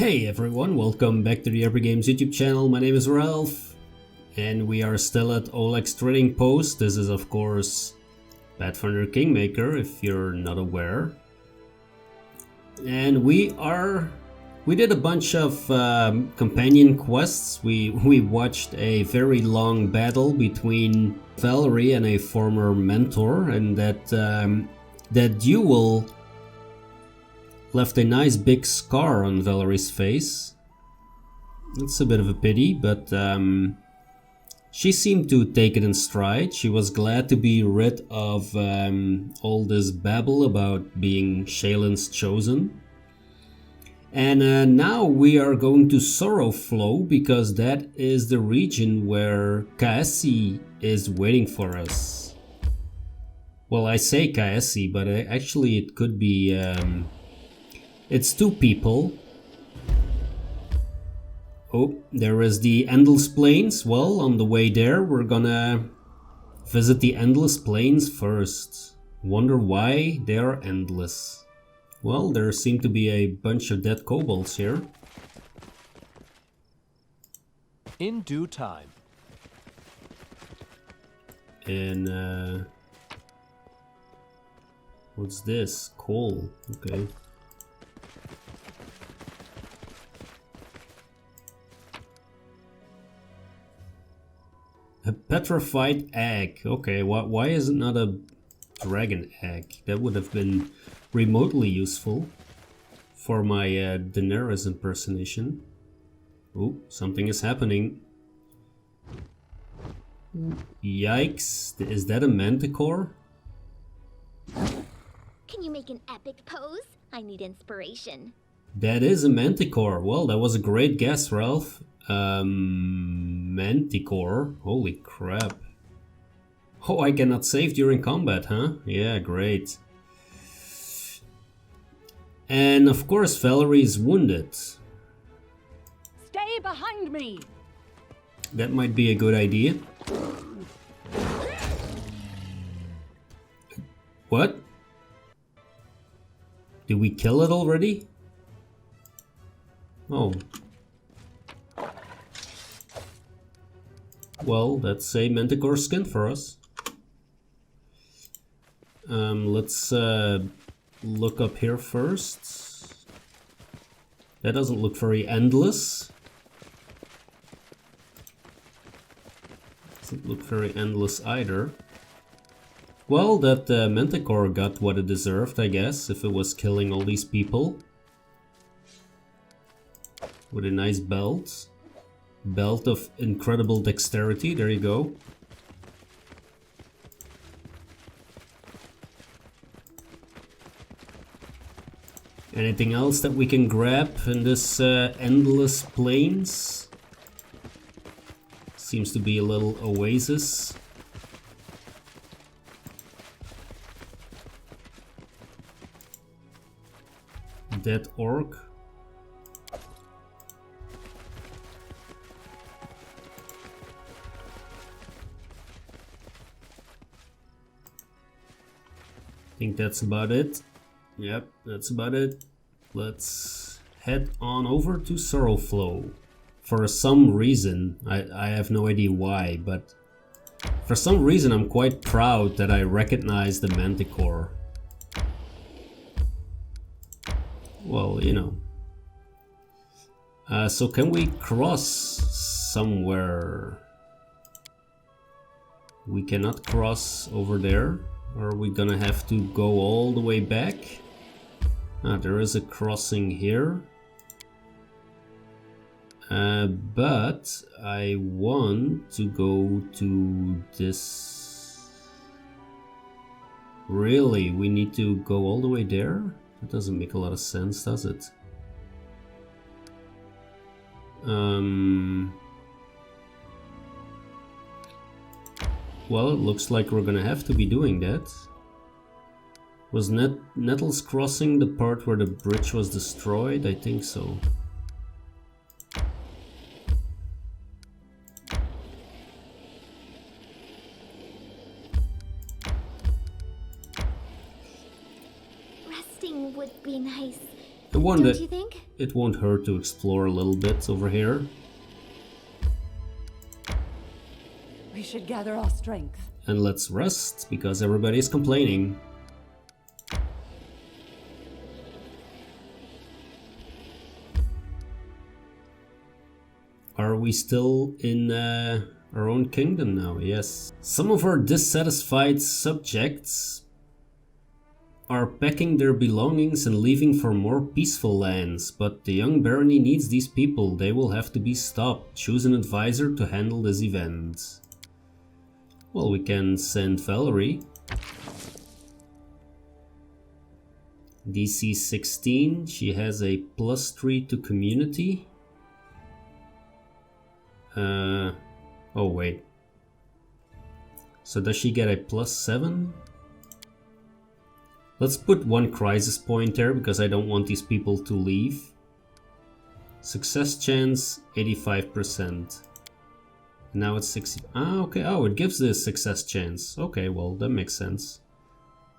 Hey everyone, welcome back to the RPGames YouTube channel. My name is Ralph and we are still at Oleg's Trading Post. This is of course Pathfinder Kingmaker, if you're not aware. And we did a bunch of companion quests. We watched a very long battle between Valerie and a former mentor, and that duel left a nice big scar on Valerie's face. It's a bit of a pity, but she seemed to take it in stride. She was glad to be rid of all this babble about being Shaylin's chosen. And now we are going to Sorrowflow, because that is the region where Kaessi is waiting for us. Well, I say Kaessi, but actually it could be... it's two people. Oh, there is the Endless Plains. Well, on the way there, we're gonna visit the Endless Plains first. Wonder why they are endless. Well, there seem to be a bunch of dead kobolds here. In due time. And, what's this? Coal. Okay. A petrified egg. Okay, why is it not a dragon egg? That would have been remotely useful for my Daenerys impersonation. Oh, something is happening. Yikes. Is that a manticore? Can you make an epic pose? I need inspiration. That is a manticore. Well, that was a great guess, Ralph. Manticore? Holy crap. Oh, I cannot save during combat, huh? Yeah, great. And of course, Valerie is wounded. Stay behind me! That might be a good idea. What? Did we kill it already? Oh. Well, that's a manticore skin for us. Let's look up here first. That doesn't look very endless. Doesn't look very endless either. Well, that manticore got what it deserved, I guess, if it was killing all these people. With a nice belt. Belt of incredible dexterity, there you go. Anything else that we can grab in this endless plains? Seems to be a little oasis. Dead orc. I think that's about it. Yep, that's about it. Let's head on over to Sorrowflow. For some reason, I have no idea why, but for some reason I'm quite proud that I recognize the manticore. Well, you know. So can we cross somewhere? We cannot cross over there. Or are we gonna have to go all the way back? Ah, there is a crossing here. But I want to go to this... Really? We need to go all the way there? That doesn't make a lot of sense, does it? Well, it looks like we're gonna have to be doing that. Was Nettles Crossing the part where the bridge was destroyed? I think so. Resting would be nice. Don't you think? It won't hurt to explore a little bit over here. We should gather our strength. And let's rest, because everybody's complaining. Are we still in our own kingdom now? Yes. Some of our dissatisfied subjects are packing their belongings and leaving for more peaceful lands, but the young barony needs these people. They will have to be stopped. Choose an advisor to handle this event. Well, we can send Valerie. DC 16, she has a +3 to community. Oh wait. So does she get a +7? Let's put 1 crisis point there because I don't want these people to leave. Success chance 85%. Now it's 60. Ah, okay. Oh, it gives this success chance. Okay, well, that makes sense.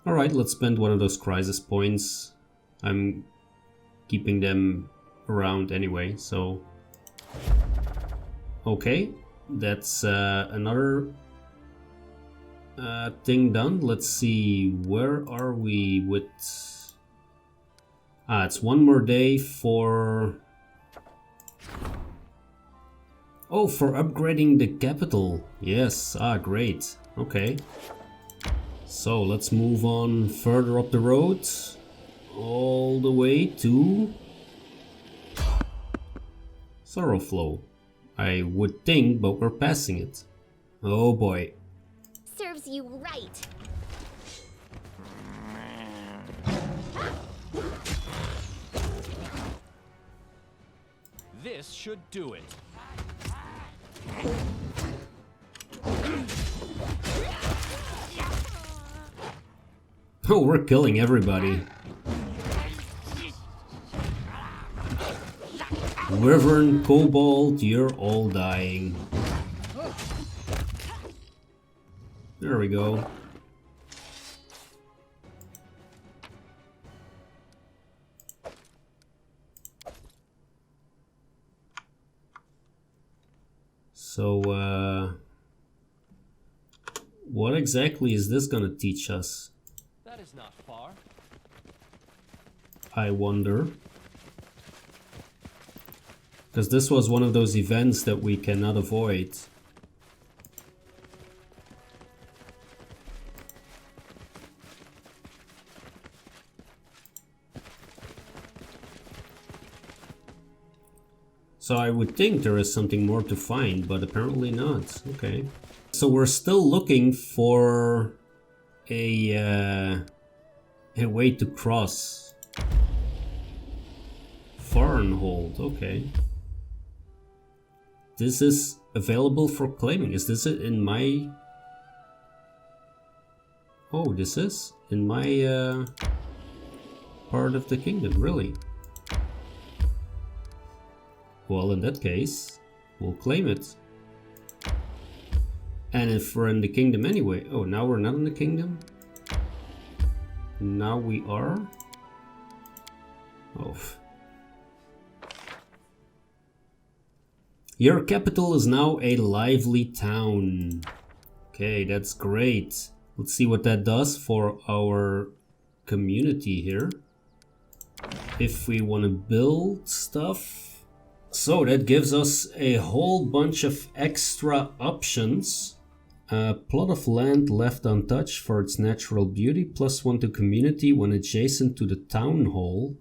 Alright, let's spend one of those crisis points. I'm keeping them around anyway, so... Okay, that's another thing done. Let's see, where are we with... Ah, it's 1 more day for... Oh, for upgrading the capital. Yes, ah, great. Okay. So, let's move on further up the road. All the way to... Sorrowflow. I would think, but we're passing it. Oh boy. Serves you right. This should do it. Oh, we're killing everybody. Wyvern, Kobold, you're all dying. There we go. So, what exactly is this gonna teach us? That is not far. I wonder. Because this was one of those events that we cannot avoid. So I would think there is something more to find, but apparently not. Okay. So we're still looking for a way to cross. Varnhold, okay. This is available for claiming. Is this it in my... Oh, this is in my part of the kingdom, really? Well, in that case, we'll claim it. And if we're in the kingdom anyway... Oh, now we're not in the kingdom? Now we are? Oh. Your capital is now a lively town. Okay, that's great. Let's see what that does for our community here. If we want to build stuff. So that gives us a whole bunch of extra options. A plot of land left untouched for its natural beauty. +1 to community when adjacent to the town hall.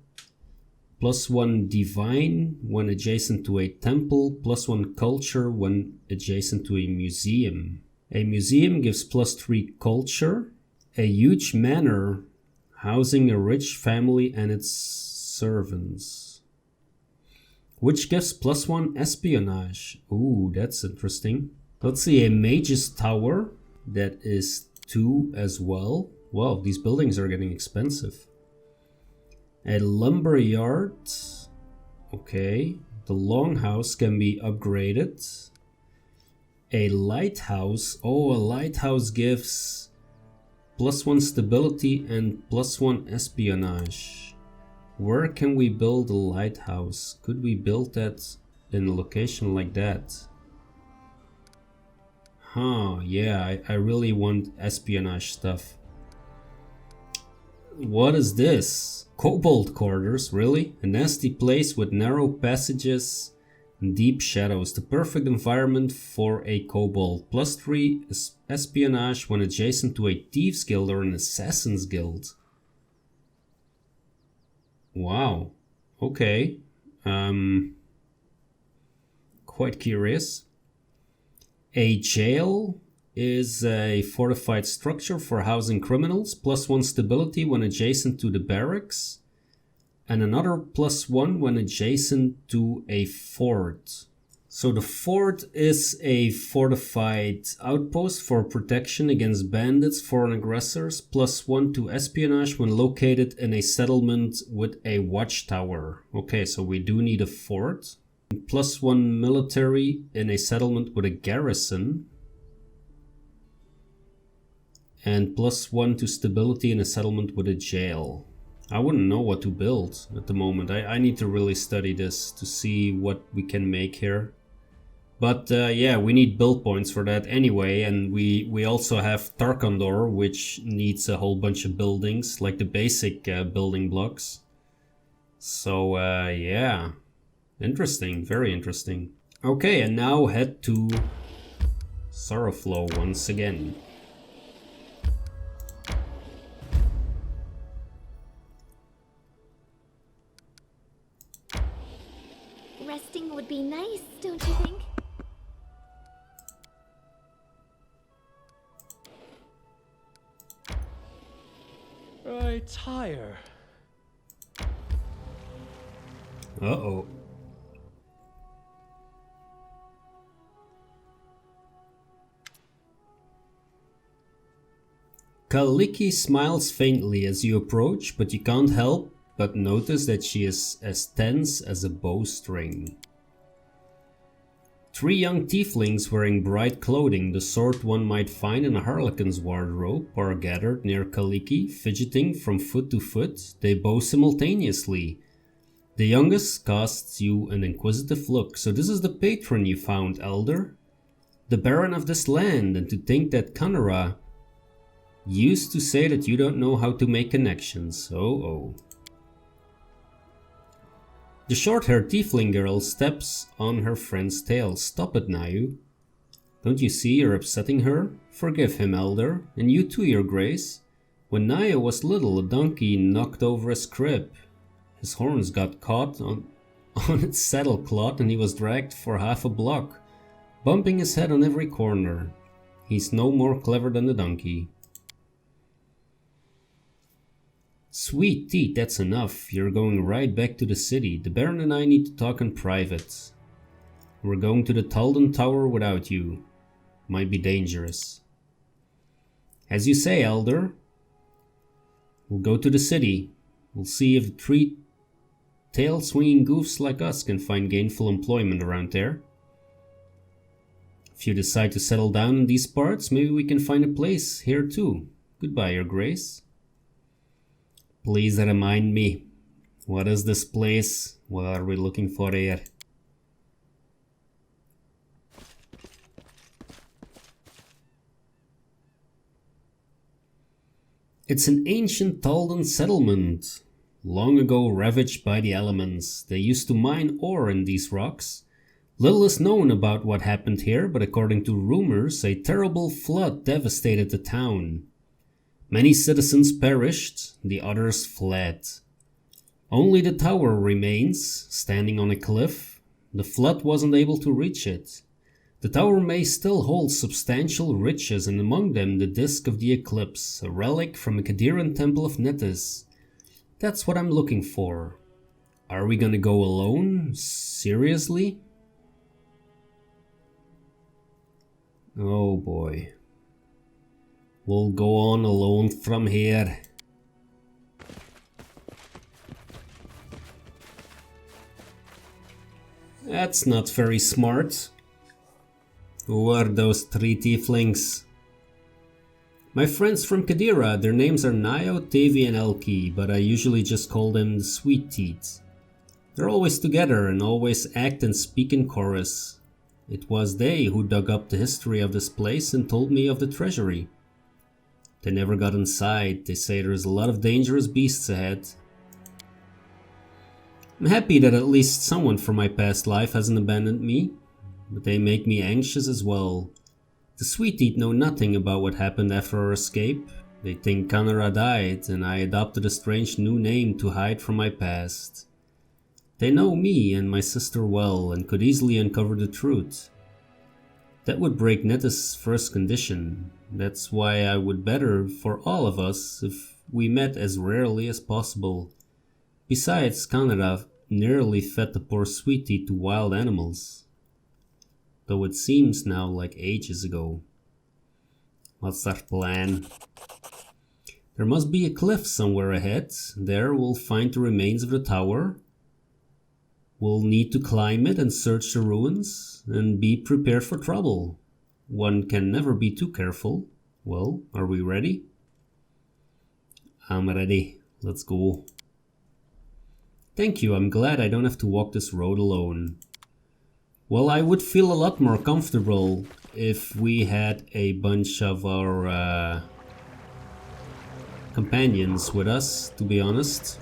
+1 divine when adjacent to a temple. +1 culture when adjacent to a museum. A museum gives +3 culture. A huge manor housing a rich family and its servants. Which gives +1 espionage. Ooh, that's interesting. Let's see, a mage's tower. That is 2 as well. Wow, these buildings are getting expensive. A lumber yard. Okay. The longhouse can be upgraded. A lighthouse. Oh, a lighthouse gives +1 stability and +1 espionage. Where can we build a lighthouse? Could we build that in a location like that? Huh, yeah, I really want espionage stuff. What is this? Kobold quarters, really? A nasty place with narrow passages and deep shadows. The perfect environment for a kobold. +3 espionage when adjacent to a thieves guild or an assassin's guild. Wow. Okay. Quite curious. A jail is a fortified structure for housing criminals, +1 stability when adjacent to the barracks, and another +1 when adjacent to a fort. So the fort is a fortified outpost for protection against bandits, foreign aggressors, +1 to espionage when located in a settlement with a watchtower. Okay, so we do need a fort. +1 military in a settlement with a garrison. And +1 to stability in a settlement with a jail. I wouldn't know what to build at the moment. I need to really study this to see what we can make here. But yeah, we need build points for that anyway, and we also have Tarkandor, which needs a whole bunch of buildings, like the basic building blocks. So yeah, interesting, very interesting. Okay, and now head to Sorrowflow once again. Resting would be nice, don't you think? I tire. Uh-oh. Kalikke smiles faintly as you approach, but you can't help but notice that she is as tense as a bowstring. 3 young tieflings wearing bright clothing, the sort one might find in a harlequin's wardrobe, are gathered near Kalikke, fidgeting from foot to foot. They bow simultaneously. The youngest casts you an inquisitive look. So this is the patron you found, Elder? The Baron of this land, and to think that Kanerah used to say that you don't know how to make connections. Oh. The short-haired tiefling girl steps on her friend's tail. Stop it, Nayu. Don't you see you're upsetting her? Forgive him, Elder. And you too, Your Grace. When Nayu was little, a donkey knocked over his crib. His horns got caught on its saddle cloth and he was dragged for half a block, bumping his head on every corner. He's no more clever than the donkey. Sweet teat, that's enough. You're going right back to the city. The Baron and I need to talk in private. We're going to the Talden Tower without you. Might be dangerous. As you say, Elder. We'll go to the city. We'll see if 3 tail-swinging goofs like us can find gainful employment around there. If you decide to settle down in these parts, maybe we can find a place here too. Goodbye, Your Grace. Please remind me, what is this place? What are we looking for here? It's an ancient Talden settlement, long ago ravaged by the elements. They used to mine ore in these rocks. Little is known about what happened here, but according to rumors, a terrible flood devastated the town. Many citizens perished, the others fled. Only the tower remains, standing on a cliff. The flood wasn't able to reach it. The tower may still hold substantial riches, and among them the Disc of the Eclipse, a relic from a Kadiran temple of Netis. That's what I'm looking for. Are we gonna go alone? Seriously? Oh boy. We'll go on alone from here. That's not very smart. Who are those 3 tieflings? My friends from Kanerah, their names are Nio, Tavi and Elki, but I usually just call them the Sweet Teeth. They're always together and always act and speak in chorus. It was they who dug up the history of this place and told me of the treasury. They never got inside. They say there's a lot of dangerous beasts ahead. I'm happy that at least someone from my past life hasn't abandoned me, but they make me anxious as well. The Sweet Teeth know nothing about what happened after our escape. They think Kanerah died and I adopted a strange new name to hide from my past. They know me and my sister well and could easily uncover the truth. That would break Nette's first condition. That's why I would better for all of us if we met as rarely as possible. Besides, Kanerah nearly fed the poor Sweet Teeth to wild animals. Though it seems now like ages ago. What's our plan? There must be a cliff somewhere ahead. There we'll find the remains of the tower. We'll need to climb it and search the ruins, and be prepared for trouble. One can never be too careful. Well, are we ready? I'm ready. Let's go. Thank you, I'm glad I don't have to walk this road alone. Well, I would feel a lot more comfortable if we had a bunch of our companions with us, to be honest.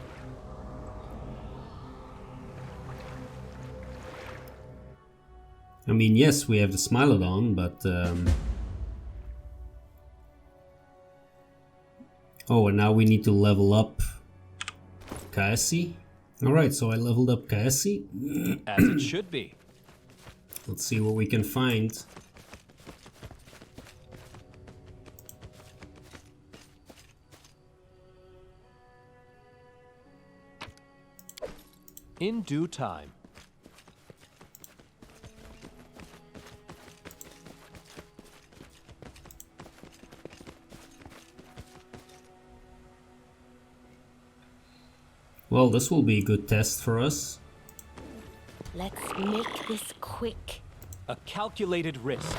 I mean, yes, we have the Smilodon, but... Oh, and now we need to level up Kaessi. Alright, so I leveled up Kaessi. As it should be. Let's see what we can find. In due time. Well, this will be a good test for us. Let's make this quick. A calculated risk.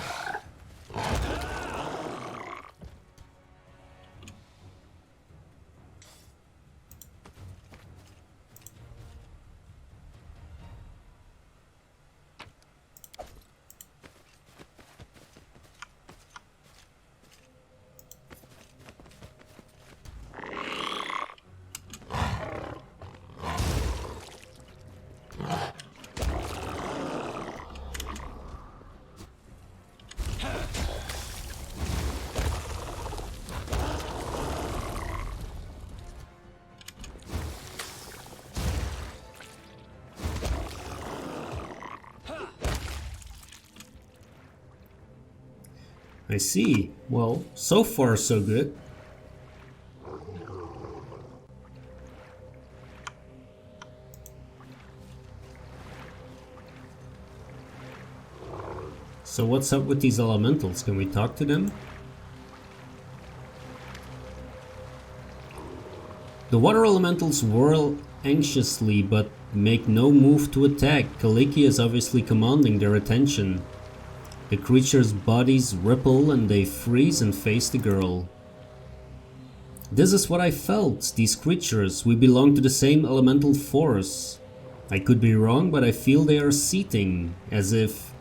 I see. Well, so far so good. So what's up with these elementals? Can we talk to them? The water elementals whirl anxiously but make no move to attack. Kalikke is obviously commanding their attention. The creatures' bodies ripple and they freeze and face the girl. This is what I felt. These creatures, we belong to the same elemental force. I could be wrong, but I feel they are seething, as if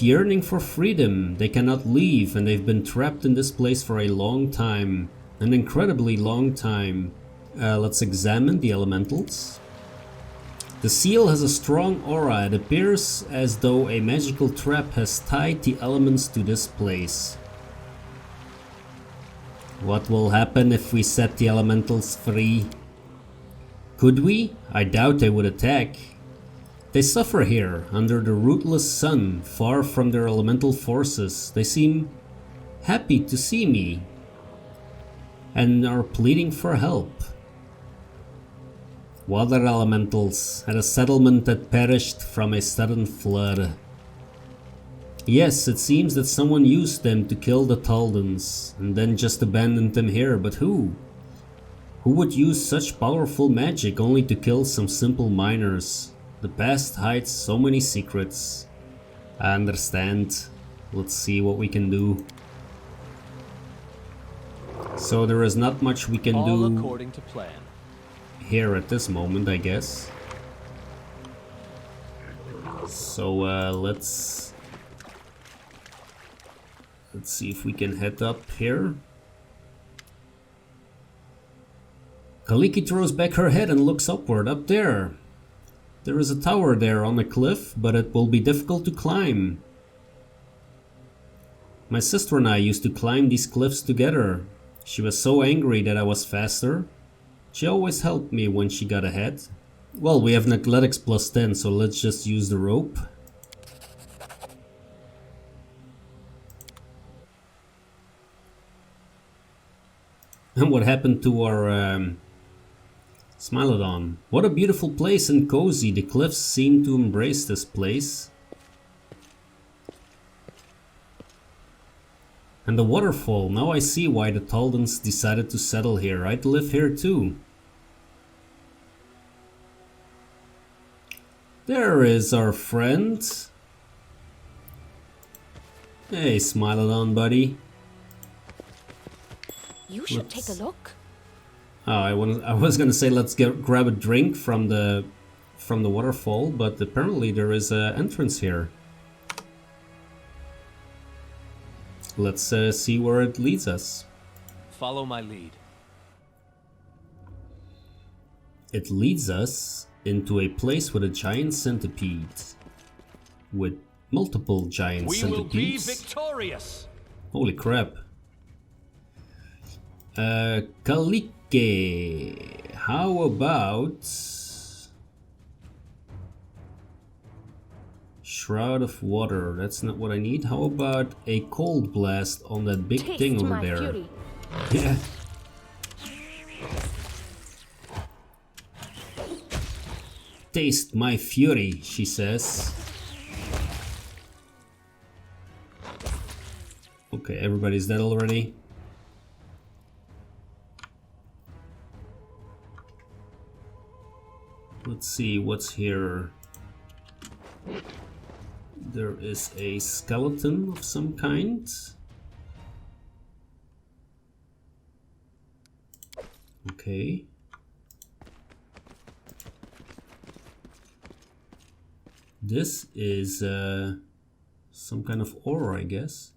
yearning for freedom. They cannot leave and they've been trapped in this place for a long time. An incredibly long time. Let's examine the elementals. The seal has a strong aura. It appears as though a magical trap has tied the elements to this place. What will happen if we set the elementals free? Could we? I doubt they would attack. They suffer here, under the rootless sun, far from their elemental forces. They seem happy to see me and are pleading for help. Water elementals at a settlement that perished from a sudden flood. Yes, it seems that someone used them to kill the Taldans and then just abandoned them here, but who? Who would use such powerful magic only to kill some simple miners? The past hides so many secrets. I understand. Let's see what we can do. So there is not much we can All do according to plan. here at this moment, I guess. So let's see if we can head up here. Kalikke throws back her head and looks upward. Up there. There is a tower there on the cliff, but it will be difficult to climb. My sister and I used to climb these cliffs together. She was so angry that I was faster. She always helped me when she got ahead. Well, we have an athletics plus 10, so let's just use the rope. And what happened to our Smilodon? What a beautiful place and cozy. The cliffs seem to embrace this place. And the waterfall. Now I see why the Taldans decided to settle here. I'd live here too. There is our friend. Hey, Smilodon, buddy. You should take a look. Oh, I was gonna say let's grab a drink from the waterfall, but apparently there is an entrance here. Let's see where it leads us. Follow my lead. It leads us into a place with a giant centipede. With multiple giant We will be centipedes. victorious. Holy crap. Kalikke. How about Shroud of Water? That's not what I need. How about a cold blast on that big Taste thing over my there? fury. Yeah. Taste my fury, she says. Okay, everybody's dead already. Let's see what's here. There is a skeleton of some kind. Okay. This is some kind of ore, I guess.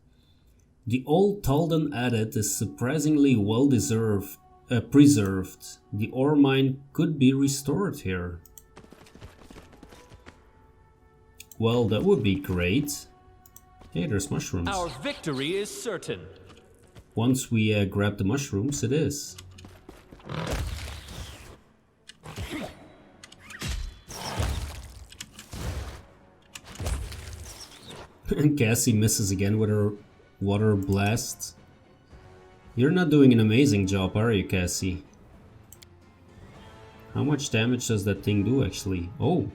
The old Taldan adit is surprisingly well preserved. The ore mine could be restored here. Well, that would be great. Hey, there's mushrooms. Our victory is certain. Once we grab the mushrooms, it is. And Kaessi misses again with her water blast. You're not doing an amazing job, are you, Kaessi? How much damage does that thing do, actually? Oh,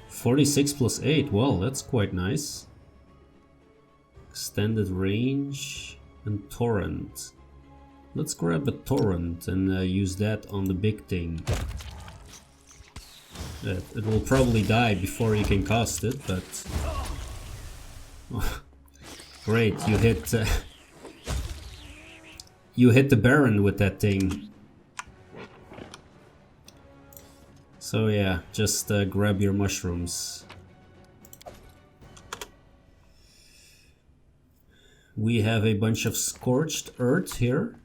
46 plus 8. Well, that's quite nice. Extended range and torrent. Let's grab a torrent and use that on the big thing. It will probably die before you can cast it, but... Great, you hit the Baron with that thing. So yeah, just grab your mushrooms. We have a bunch of scorched earth here.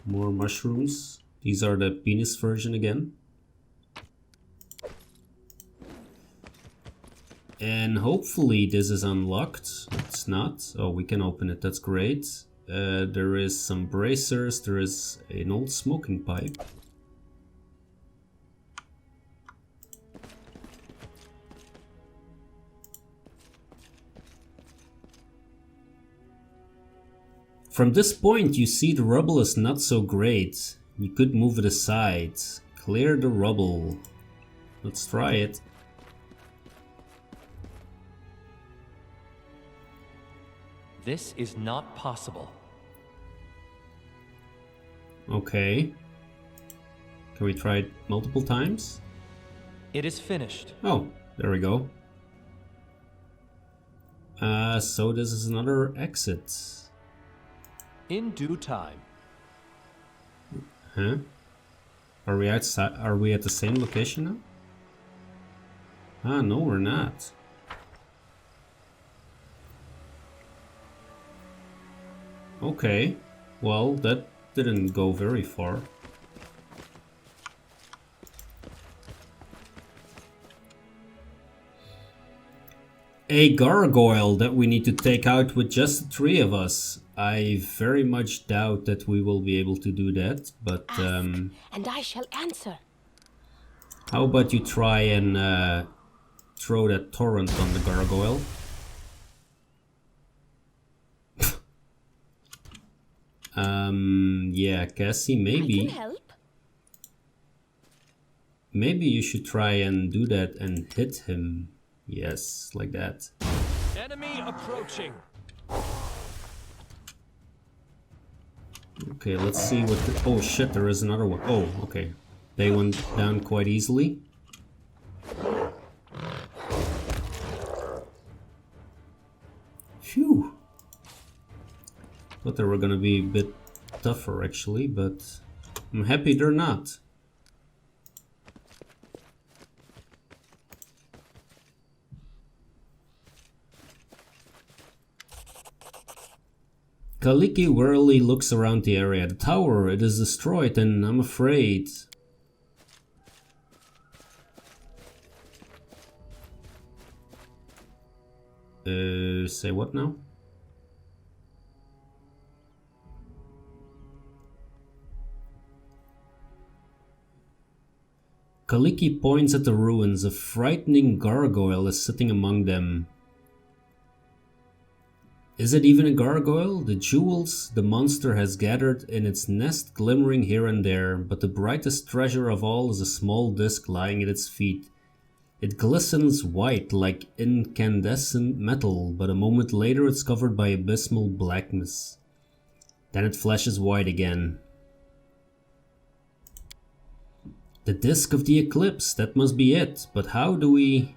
More mushrooms. These are the penis version again. And hopefully this is unlocked. It's not. Oh, we can open it. That's great. There is some bracers. There is an old smoking pipe. From this point you see the rubble is not so great. You could move it aside. Clear the rubble. Let's try it. This is not possible. Okay. Can we try it multiple times? It is finished. Oh, there we go. So this is another exit. In due time. Huh? Are we at the same location now? Ah, no, we're not. Okay. Well, that didn't go very far. A gargoyle that we need to take out with just the three of us. I very much doubt that we will be able to do that, but and I shall answer. how about you try and throw that torrent on the gargoyle? Yeah, Kaessi, I maybe. can help. Maybe you should try and do that and hit him. Yes, like that. Enemy approaching. Okay, let's see what the... Oh shit, there is another one. Oh, okay. They went down quite easily. Phew. Thought they were gonna be a bit tougher actually, but I'm happy they're not. Kalikke warily looks around the area. The tower, it is destroyed and I'm afraid. Say what now? Kalikke points at the ruins. A frightening gargoyle is sitting among them. Is it even a gargoyle? The jewels the monster has gathered in its nest glimmering here and there, but the brightest treasure of all is a small disc lying at its feet. It glistens white like incandescent metal, but a moment later it's covered by abysmal blackness. Then it flashes white again. The disc of the eclipse, that must be it, but how do we...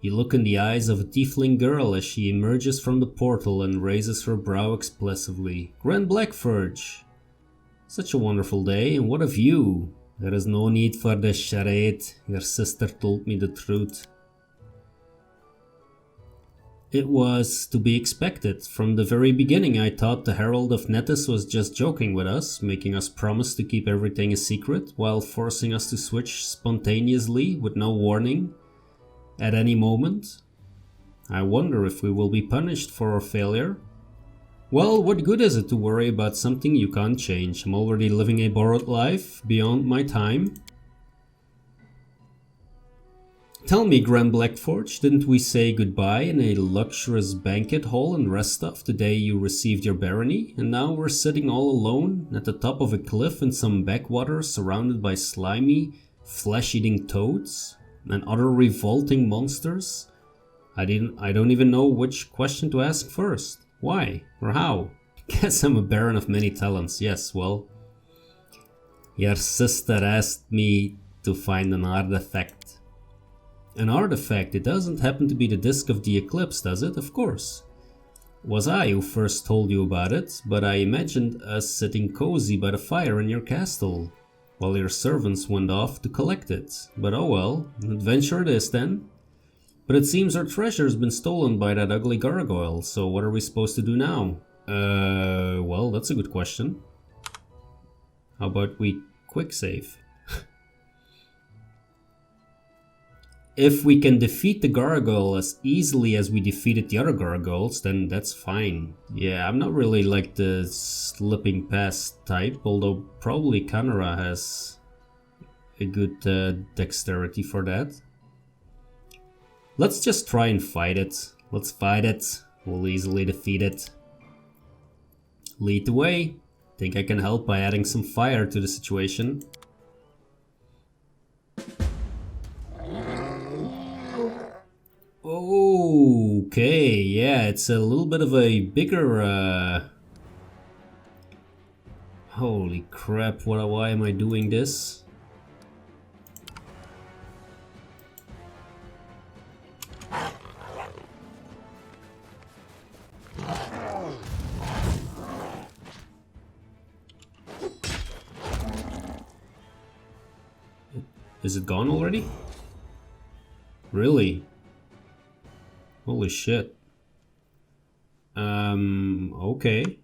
You look in the eyes of a tiefling girl as she emerges from the portal and raises her brow expressively. Grenn Blackforge! Such a wonderful day, and what of you? There is no need for this charade. Your sister told me the truth. It was to be expected. From the very beginning I thought the Herald of Nettis was just joking with us, making us promise to keep everything a secret, while forcing us to switch spontaneously with no warning. At any moment. I wonder if we will be punished for our failure. Well, what good is it to worry about something you can't change? I'm already living a borrowed life, beyond my time. Tell me, Grenn Blackforge, didn't we say goodbye in a luxurious banquet hall in Restov the day you received your barony? And now we're sitting all alone at the top of a cliff in some backwater surrounded by slimy, flesh-eating toads? And other revolting monsters? I don't even know which question to ask first. Why? Or how? Guess I'm a baron of many talents. Yes, well... Your sister asked me to find an artifact. An artifact? It doesn't happen to be the disc of the eclipse, does it? Of course. It was I who first told you about it, but I imagined us sitting cozy by the fire in your castle, while your servants went off to collect it. But oh well, an adventure it is then. But it seems our treasure's been stolen by that ugly gargoyle, so what are we supposed to do now? Well, that's a good question. How about we quick save? If we can defeat the gargoyle as easily as we defeated the other gargoyles, then that's fine. Yeah, I'm not really like the slipping past type, although probably Kanerah has a good dexterity for that. Let's just try and fight it. Let's fight it. We'll easily defeat it. Lead the way. Think I can help by adding some fire to the situation. Okay, yeah, it's a little bit of a bigger... Holy crap, why am I doing this? Is it gone already? Really? Holy shit. Okay.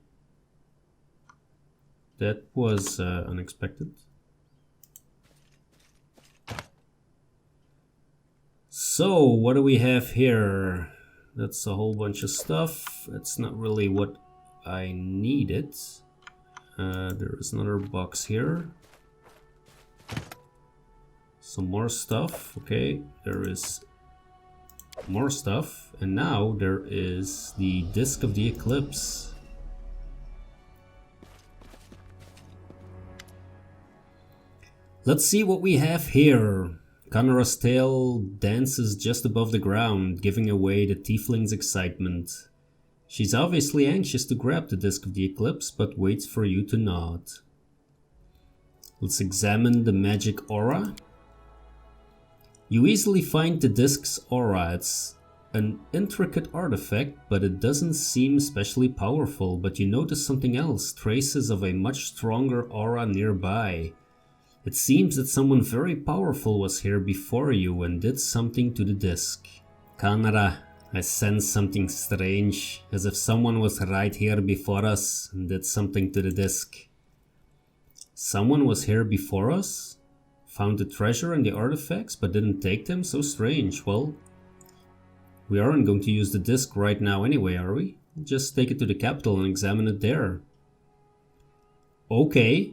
That was unexpected. So, what do we have here? That's a whole bunch of stuff. That's not really what I needed. There is another box here. Some more stuff. Okay, there is more stuff. And now there is the Disc of the Eclipse. Let's see what we have here. Kanerah's tail dances just above the ground, giving away the tiefling's excitement. She's obviously anxious to grab the Disc of the Eclipse, but waits for you to nod. Let's examine the magic aura. You easily find the disc's aura. It's an intricate artifact, but it doesn't seem especially powerful. But you notice something else, traces of a much stronger aura nearby. It seems that someone very powerful was here before you and did something to the disc. Kanerah, I sense something strange, as if someone was right here before us and did something to the disc. Someone was here before us? Found the treasure and the artifacts but didn't take them? So strange. Well, we aren't going to use the disc right now anyway, are we? Just take it to the capital and examine it there. Okay.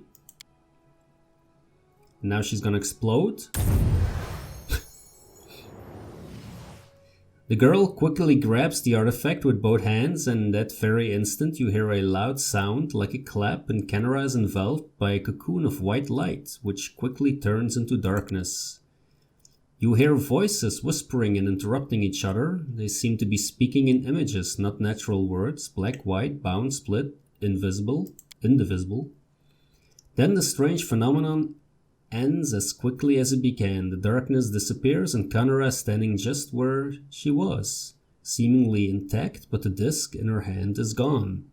Now she's gonna explode. The girl quickly grabs the artifact with both hands, and that very instant you hear a loud sound like a clap, and Kanerah is enveloped by a cocoon of white light, which quickly turns into darkness. You hear voices whispering and interrupting each other. They seem to be speaking in images, not natural words. Black, white, bound, split, invisible, indivisible. Then the strange phenomenon ends as quickly as it began. The darkness disappears and Kanerah is standing just where she was, seemingly intact, but the disc in her hand is gone.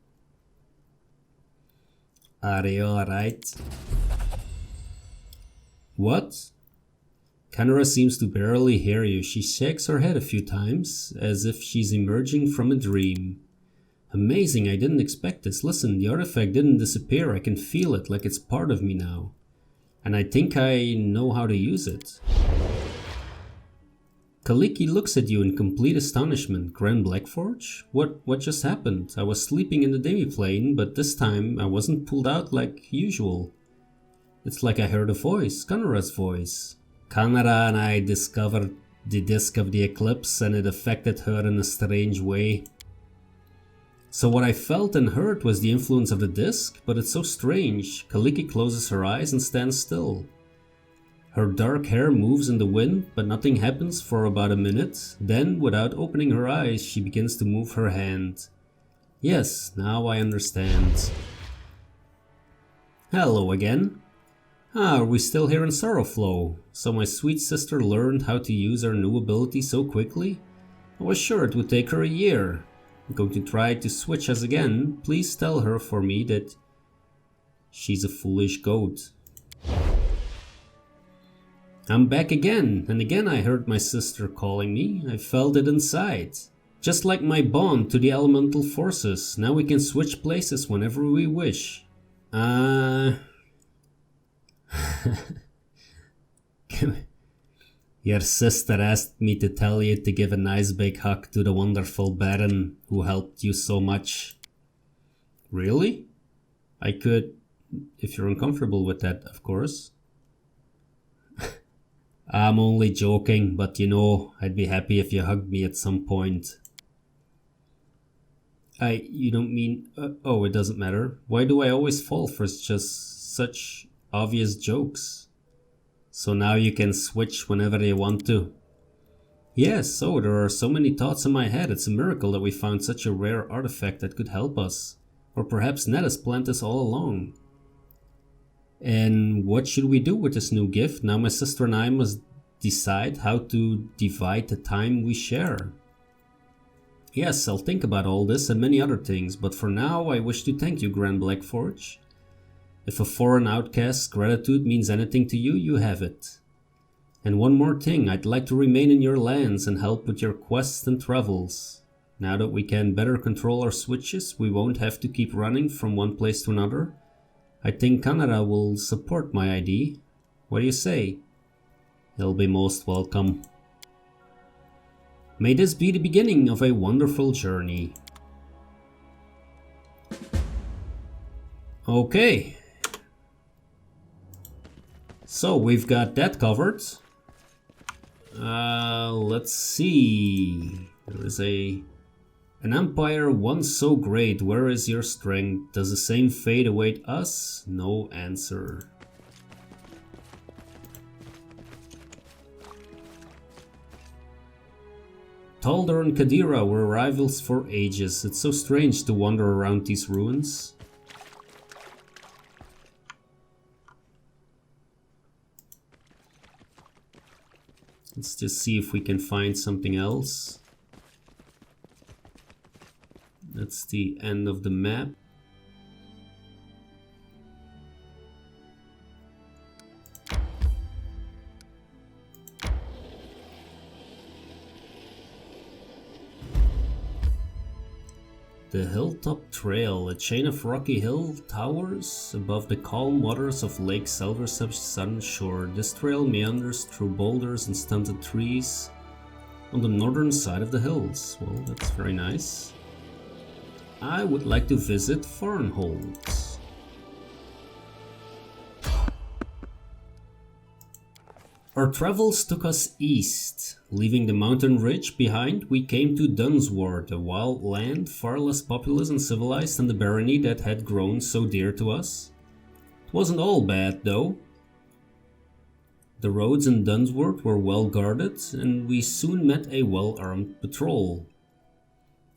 Are you alright? What? Kanerah seems to barely hear you. She shakes her head a few times, as if she's emerging from a dream. Amazing, I didn't expect this. Listen, the artifact didn't disappear. I can feel it, like it's part of me now. And I think I know how to use it. Kalikke looks at you in complete astonishment. Grenn Blackforge? What just happened? I was sleeping in the demi-plane, but this time I wasn't pulled out like usual. It's like I heard a voice, Kanerah's voice. Kanerah and I discovered the Disc of the Eclipse and it affected her in a strange way. So what I felt and heard was the influence of the disc, but it's so strange. Kalikke closes her eyes and stands still. Her dark hair moves in the wind, but nothing happens for about a minute. Then, without opening her eyes, she begins to move her hand. Yes, now I understand. Hello again. Are we still here in Sorrowflow? So my sweet sister learned how to use her new ability so quickly? I was sure it would take her a year. I'm going to try to switch us again. Please tell her for me that she's a foolish goat. I'm back again, and again I heard my sister calling me. I felt it inside. Just like my bond to the elemental forces. Now we can switch places whenever we wish. Your sister asked me to tell you to give a nice big hug to the wonderful Baron who helped you so much. Really? I could, if you're uncomfortable with that, of course. I'm only joking, but you know, I'd be happy if you hugged me at some point. You don't mean, oh, it doesn't matter. Why do I always fall for just such obvious jokes? So now you can switch whenever you want to. Yes, oh, there are so many thoughts in my head. It's a miracle that we found such a rare artifact that could help us. Or perhaps Ned has planned this all along. And what should we do with this new gift? Now my sister and I must decide how to divide the time we share. Yes, I'll think about all this and many other things, but for now I wish to thank you, Grenn Blackforge. If a foreign outcast's gratitude means anything to you, you have it. And one more thing, I'd like to remain in your lands and help with your quests and travels. Now that we can better control our switches, we won't have to keep running from one place to another. I think Kanerah will support my idea. What do you say? He'll be most welcome. May this be the beginning of a wonderful journey. Okay. So we've got that covered. Let's see. There is an empire once so great. Where is your strength? Does the same fate await us? No answer. Baldur and Kanerah were rivals for ages. It's so strange to wander around these ruins. Let's just see if we can find something else. That's the end of the map. The Hilltop Trail, a chain of rocky hill towers above the calm waters of Lake Silverstep's southern shore. This trail meanders through boulders and stunted trees on the northern side of the hills. Well, that's very nice. I would like to visit Varnhold. Our travels took us east. Leaving the mountain ridge behind, we came to Dunsward, a wild land far less populous and civilized than the barony that had grown so dear to us. It wasn't all bad, though. The roads in Dunsward were well guarded, and we soon met a well-armed patrol.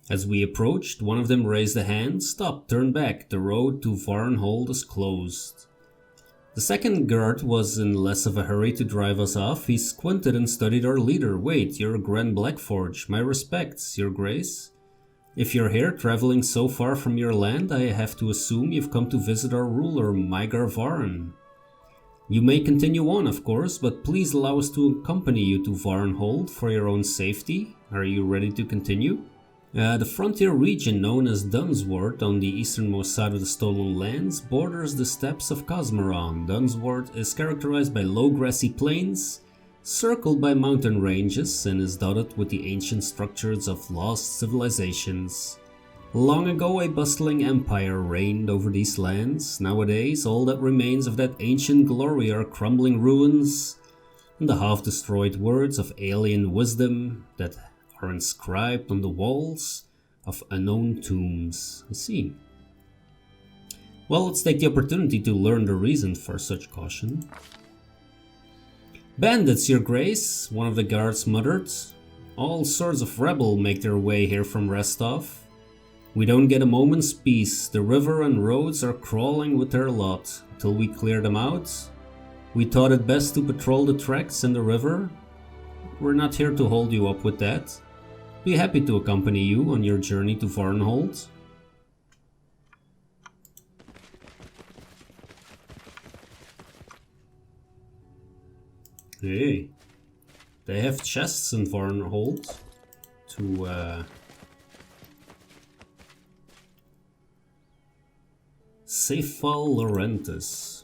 As we approached, one of them raised a hand. Stop, turn back, the road to Varnhold is closed. The second guard was in less of a hurry to drive us off. He squinted and studied our leader. Wait, you're Grenn Blackforge. My respects, your grace. If you're here, traveling so far from your land, I have to assume you've come to visit our ruler, Mygar Varn. You may continue on, of course, but please allow us to accompany you to Varnhold for your own safety. Are you ready to continue? The frontier region known as Dunsward on the easternmost side of the Stolen Lands borders the steppes of Cosmoran. Dunsward is characterized by low grassy plains, circled by mountain ranges, and is dotted with the ancient structures of lost civilizations. Long ago a bustling empire reigned over these lands. Nowadays all that remains of that ancient glory are crumbling ruins and the half-destroyed words of alien wisdom that are inscribed on the walls of unknown tombs. I see. Well, let's take the opportunity to learn the reason for such caution. Bandits, your grace, one of the guards muttered. All sorts of rebel make their way here from Restov. We don't get a moment's peace. The river and roads are crawling with their lot. Till we clear them out, we thought it best to patrol the tracks in the river. We're not here to hold you up with that. Be happy to accompany you on your journey to Varnhold. Hey, they have chests in Varnhold to Cephal Laurentis.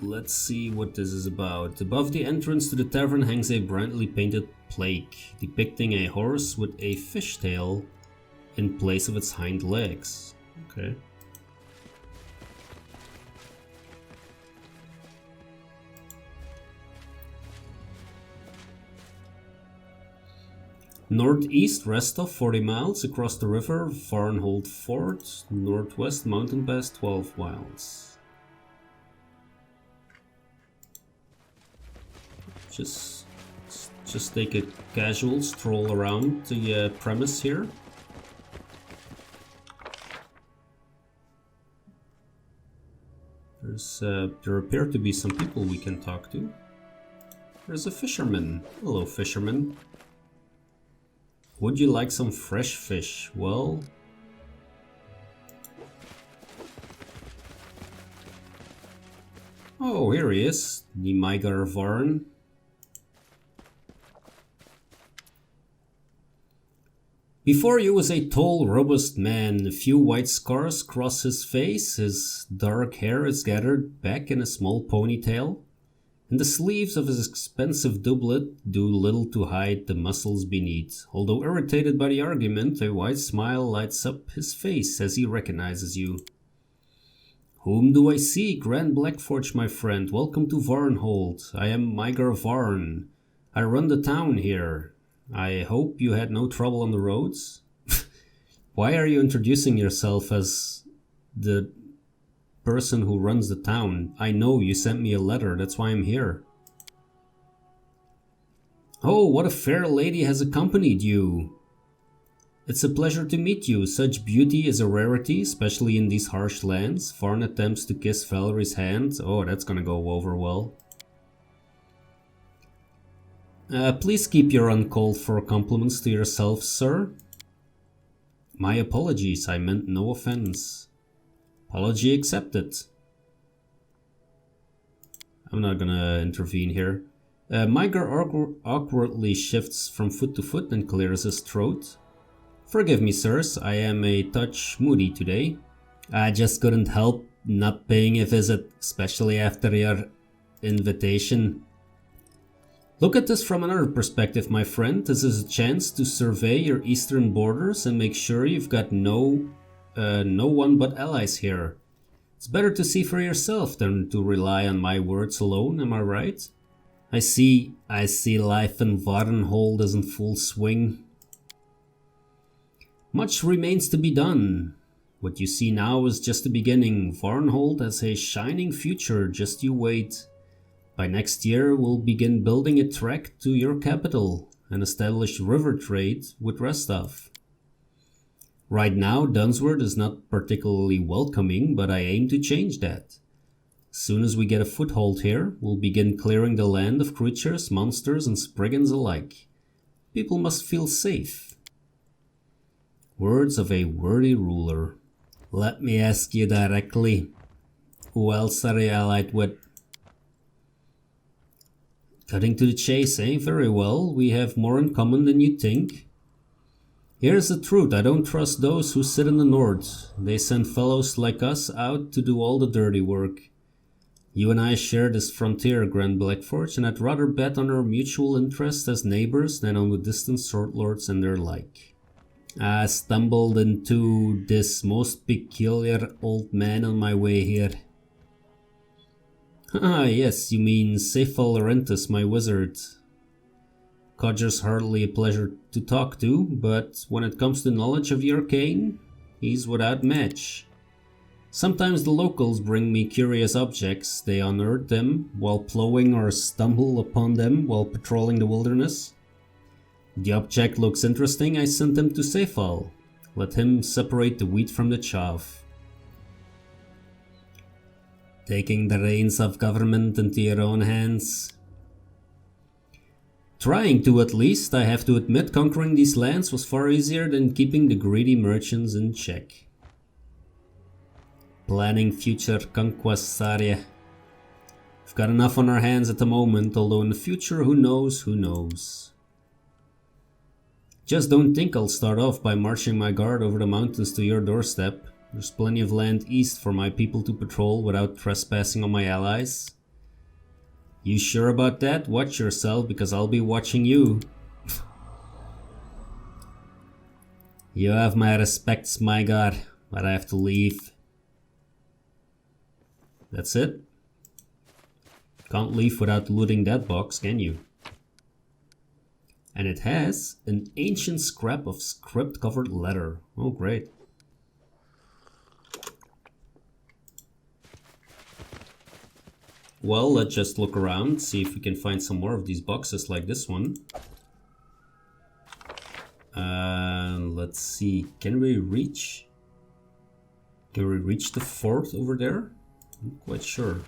Let's see what this is about. Above the entrance to the tavern hangs a brightly painted plaque depicting a horse with a fishtail in place of its hind legs. Okay. Northeast Restov 40 miles across the river, Varnhold Fort, northwest mountain pass 12 miles. Just take a casual stroll around the premise here. There appear to be some people we can talk to. There's a fisherman. Hello, fisherman. Would you like some fresh fish? Well, Oh, here he is, the Mygar Varn. Before you was a tall, robust man. A few white scars cross his face. His dark hair is gathered back in a small ponytail, and the sleeves of his expensive doublet do little to hide the muscles beneath. Although irritated by the argument, a wide smile lights up his face as he recognizes you. Whom do I see? Grenn Blackforge, my friend. Welcome to Varnhold. I am Mygar Varn. I run the town here. I hope you had no trouble on the roads. Why are you introducing yourself as the person who runs the town? I know you sent me a letter, that's why I'm here. Oh, what a fair lady has accompanied you. It's a pleasure to meet you. Such beauty is a rarity, especially in these harsh lands. Varn attempts to kiss Valerie's hand. Oh, that's gonna go over well. Please keep your uncalled for compliments to yourself, sir. My apologies, I meant no offense. Apology accepted. I'm not gonna intervene here. Mygar awkwardly shifts from foot to foot and clears his throat. Forgive me, sirs, I am a touch moody today. I just couldn't help not paying a visit, especially after your invitation. Look at this from another perspective, my friend. This is a chance to survey your eastern borders and make sure you've got no one but allies here. It's better to see for yourself than to rely on my words alone, am I right? I see life in Varnhold is in full swing. Much remains to be done. What you see now is just the beginning. Varnhold has a shining future, just you wait. By next year, we'll begin building a track to your capital and establish river trade with Restov. Right now, Dunsworth is not particularly welcoming, but I aim to change that. As soon as we get a foothold here, we'll begin clearing the land of creatures, monsters, and Spriggans alike. People must feel safe. Words of a worthy ruler. Let me ask you directly, who else are you allied with? Cutting to the chase, eh? Very well, we have more in common than you think. Here's the truth, I don't trust those who sit in the north. They send fellows like us out to do all the dirty work. You and I share this frontier, Grenn Blackforge, and I'd rather bet on our mutual interest as neighbors than on the distant sword lords and their like. I stumbled into this most peculiar old man on my way here. Ah, yes, you mean Cephal Larentis, my wizard. Codger's hardly a pleasure to talk to, but when it comes to knowledge of the arcane, he's without match. Sometimes the locals bring me curious objects. They unearth them while plowing or stumble upon them while patrolling the wilderness. The object looks interesting, I sent him to Cephal. Let him separate the wheat from the chaff. Taking the reins of government into your own hands. Trying to, at least. I have to admit, conquering these lands was far easier than keeping the greedy merchants in check. Planning future conquests, Arya. We've got enough on our hands at the moment, although in the future, who knows, who knows. Just don't think I'll start off by marching my guard over the mountains to your doorstep. There's plenty of land east for my people to patrol without trespassing on my allies. You sure about that? Watch yourself, because I'll be watching you. You have my respects, Mygar, but I have to leave. That's it? Can't leave without looting that box, can you? And it has an ancient scrap of script-covered letter. Oh, great. Well, let's just look around, see if we can find some more of these boxes like this one. Let's see, can we reach the fort over there? I'm not quite sure.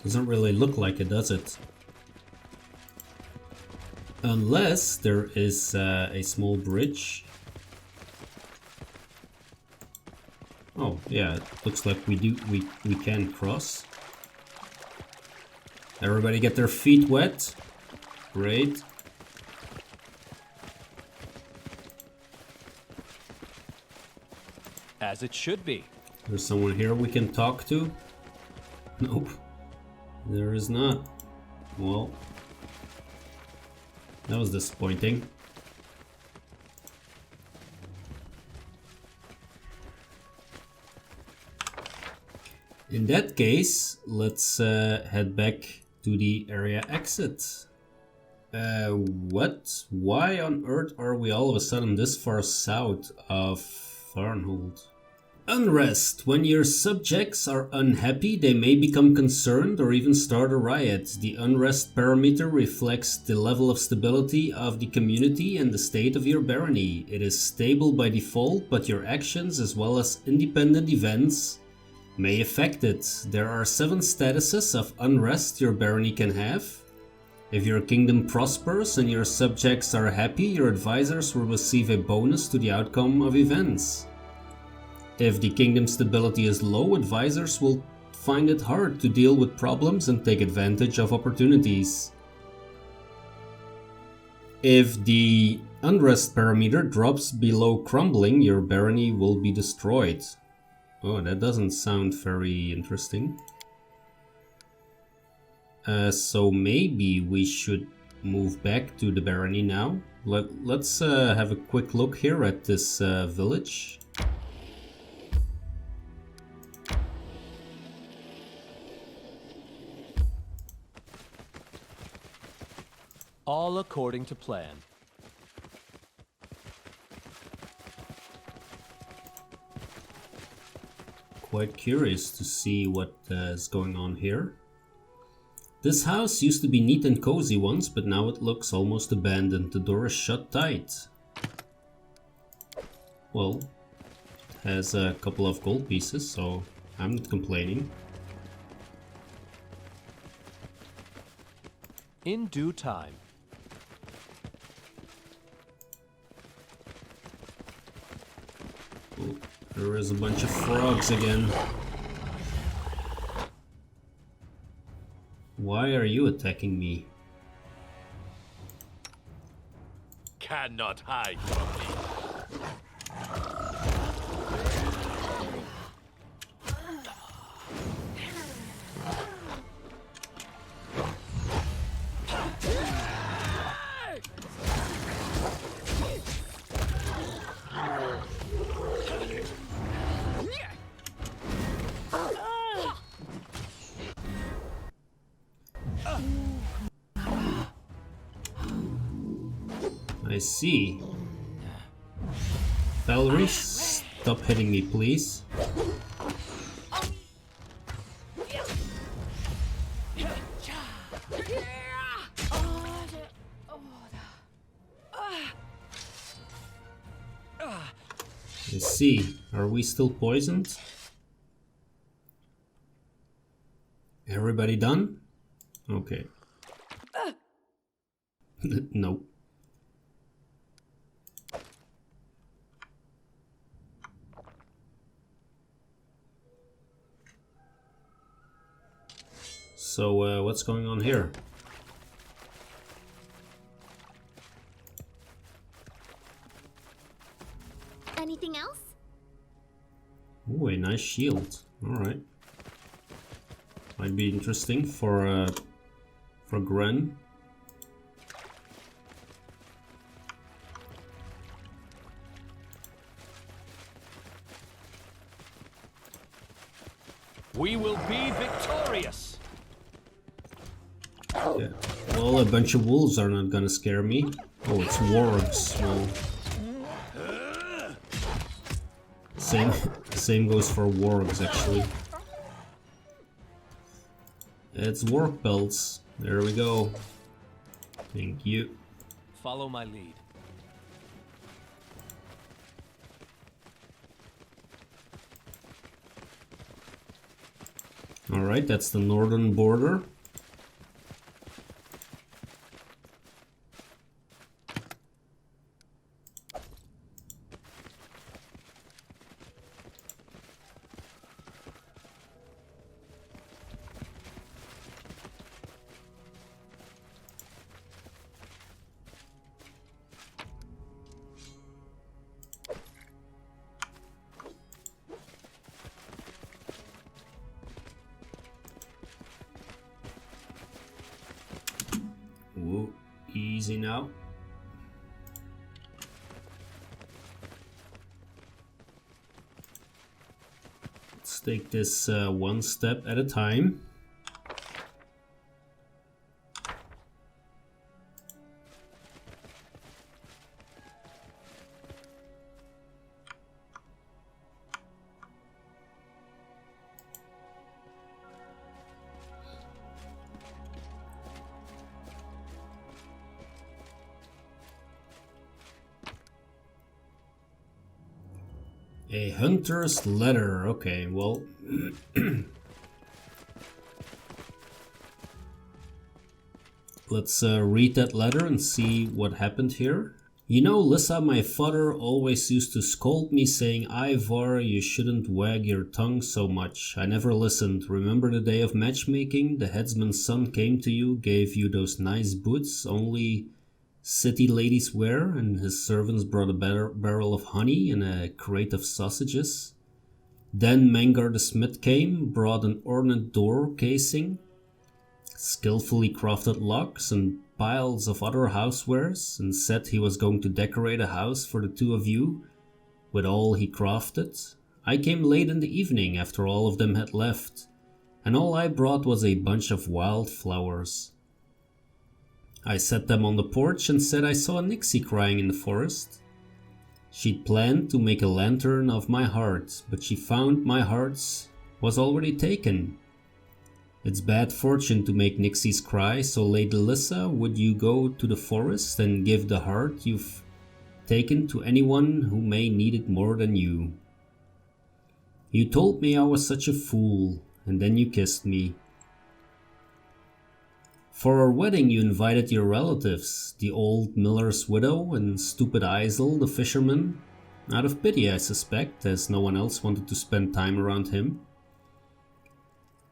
Doesn't really look like it, does it? Unless there is a small bridge. Oh, yeah, it looks like we can cross. Everybody get their feet wet. Great. As it should be. There's someone here we can talk to? Nope. There is not. Well, that was disappointing. In that case, let's head back to the area exit. What? Why on earth are we all of a sudden this far south of Varnhold? Unrest. When your subjects are unhappy, they may become concerned or even start a riot. The unrest parameter reflects the level of stability of the community and the state of your barony. It is stable by default, but your actions as well as independent events may affect it. There are 7 statuses of unrest your barony can have. If your kingdom prospers and your subjects are happy, your advisors will receive a bonus to the outcome of events. If the kingdom stability is low, advisors will find it hard to deal with problems and take advantage of opportunities. If the unrest parameter drops below crumbling, your barony will be destroyed. Oh, that doesn't sound very interesting. So maybe we should move back to the barony now. Let's have a quick look here at this village. All according to plan. Quite curious to see what is going on here. This house used to be neat and cozy once, but now it looks almost abandoned. The door is shut tight. Well, it has a couple of gold pieces, so I'm not complaining. In due time. Oh, there is a bunch of frogs again. Why are you attacking me? Cannot hide from me. I see. Valerie, stop hitting me, please. I see. Are we still poisoned? Everybody done? Okay. No. So, what's going on here? Anything else? Ooh, a nice shield. Alright. Might be interesting for Grenn. We will be victorious. Yeah. Well, a bunch of wolves are not gonna scare me. Oh, it's wargs. Well, same goes for wargs, actually. It's warg belts. There we go. Thank you. Follow my lead. Alright, that's the northern border. Easy now. Let's take this one step at a time. A hunter's letter. Okay, well... Let's read that letter and see what happened here. You know, Lissa, my father always used to scold me saying, Ivar, you shouldn't wag your tongue so much. I never listened. Remember the day of matchmaking? The headsman's son came to you, gave you those nice boots only city ladies wear, and his servants brought a barrel of honey and a crate of sausages. Then Mangar the smith came, brought an ornate door casing, skillfully crafted locks and piles of other housewares, and said he was going to decorate a house for the two of you with all he crafted. I came late in the evening after all of them had left, and all I brought was a bunch of wild flowers. I set them on the porch and said I saw a Nixie crying in the forest. She'd planned to make a lantern of my heart, but she found my heart's was already taken. It's bad fortune to make Nixies cry, so Lady Lissa, would you go to the forest and give the heart you've taken to anyone who may need it more than you? You told me I was such a fool, and then you kissed me. For our wedding you invited your relatives, the old miller's widow and stupid Isel the fisherman, out of pity I suspect, as no one else wanted to spend time around him.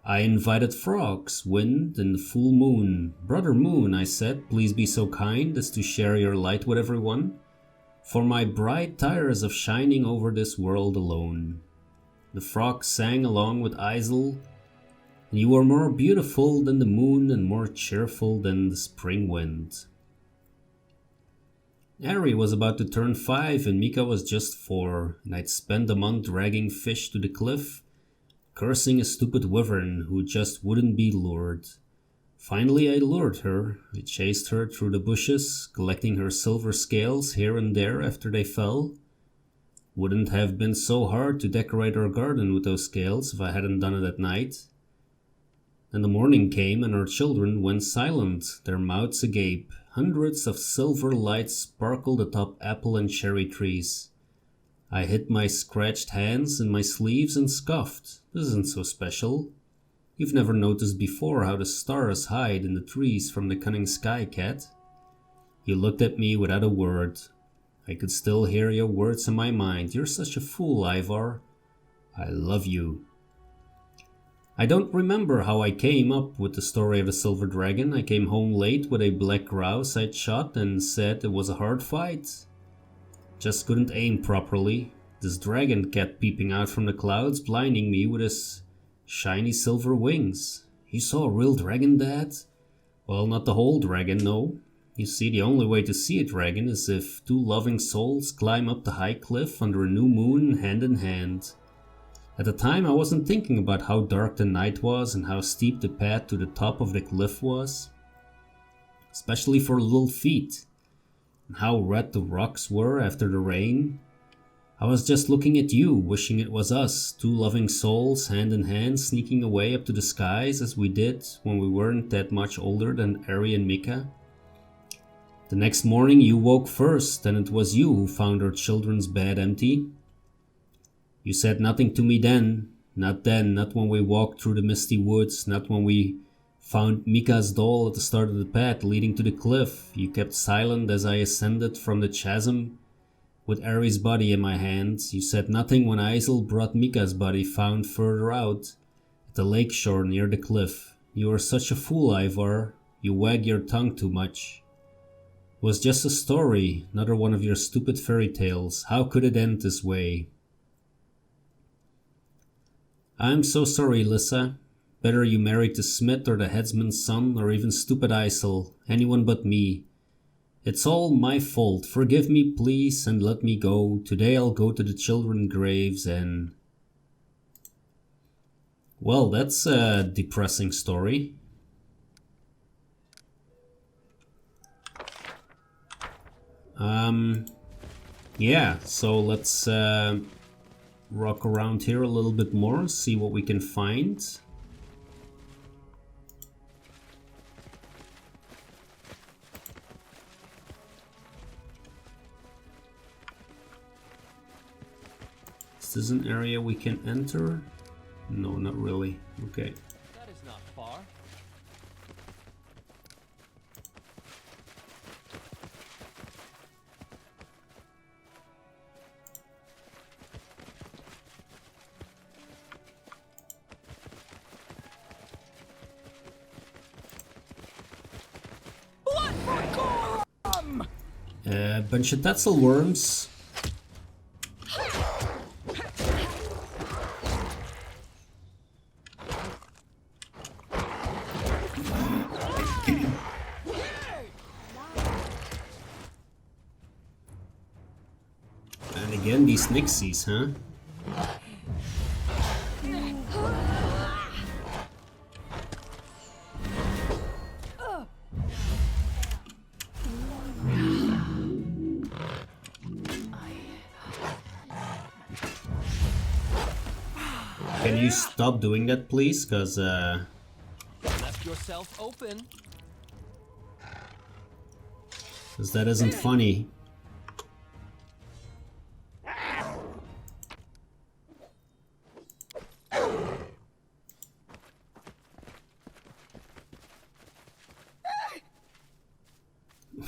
I invited frogs, wind, and the full moon. Brother Moon, I said, please be so kind as to share your light with everyone, for my bride tires of shining over this world alone. The frogs sang along with Isel, and you were more beautiful than the moon and more cheerful than the spring wind. Ari was about to turn 5 and Mika was just 4, and I'd spent a month dragging fish to the cliff, cursing a stupid wyvern who just wouldn't be lured. Finally I lured her. I chased her through the bushes, collecting her silver scales here and there after they fell. Wouldn't have been so hard to decorate our garden with those scales if I hadn't done it at night. And the morning came and our children went silent, their mouths agape. Hundreds of silver lights sparkled atop apple and cherry trees. I hid my scratched hands in my sleeves and scoffed. This isn't so special. You've never noticed before how the stars hide in the trees from the cunning sky cat. You looked at me without a word. I could still hear your words in my mind. You're such a fool, Ivar. I love you. I don't remember how I came up with the story of the silver dragon. I came home late with a black grouse I'd shot and said it was a hard fight. Just couldn't aim properly. This dragon kept peeping out from the clouds, blinding me with his shiny silver wings. You saw a real dragon, Dad? Well, not the whole dragon, no. You see, the only way to see a dragon is if two loving souls climb up the high cliff under a new moon hand in hand. At the time I wasn't thinking about how dark the night was and how steep the path to the top of the cliff was. Especially for little feet. And how red the rocks were after the rain. I was just looking at you, wishing it was us, two loving souls hand in hand sneaking away up to the skies as we did when we weren't that much older than Ari and Mika. The next morning you woke first, and it was you who found our children's bed empty. You said nothing to me then, not when we walked through the misty woods, not when we found Mika's doll at the start of the path leading to the cliff. You kept silent as I ascended from the chasm with Ari's body in my hands. You said nothing when Isel brought Mika's body found further out at the lakeshore near the cliff. You are such a fool, Ivar. You wag your tongue too much. It was just a story, another one of your stupid fairy tales. How could it end this way? I'm so sorry, Lissa. Better you married the smith or the headsman's son or even stupid Isel, anyone but me. It's all my fault. Forgive me, please, and let me go. Today I'll go to the children's graves and... Well, that's a depressing story. Yeah, so let's rock around here a little bit more, see what we can find. Is this an area we can enter? No, not really. Okay. That is not far. Bunch of Tetzel worms. And again, these Nixies, huh? Can you stop doing that, please? Because, Left yourself open. that isn't funny.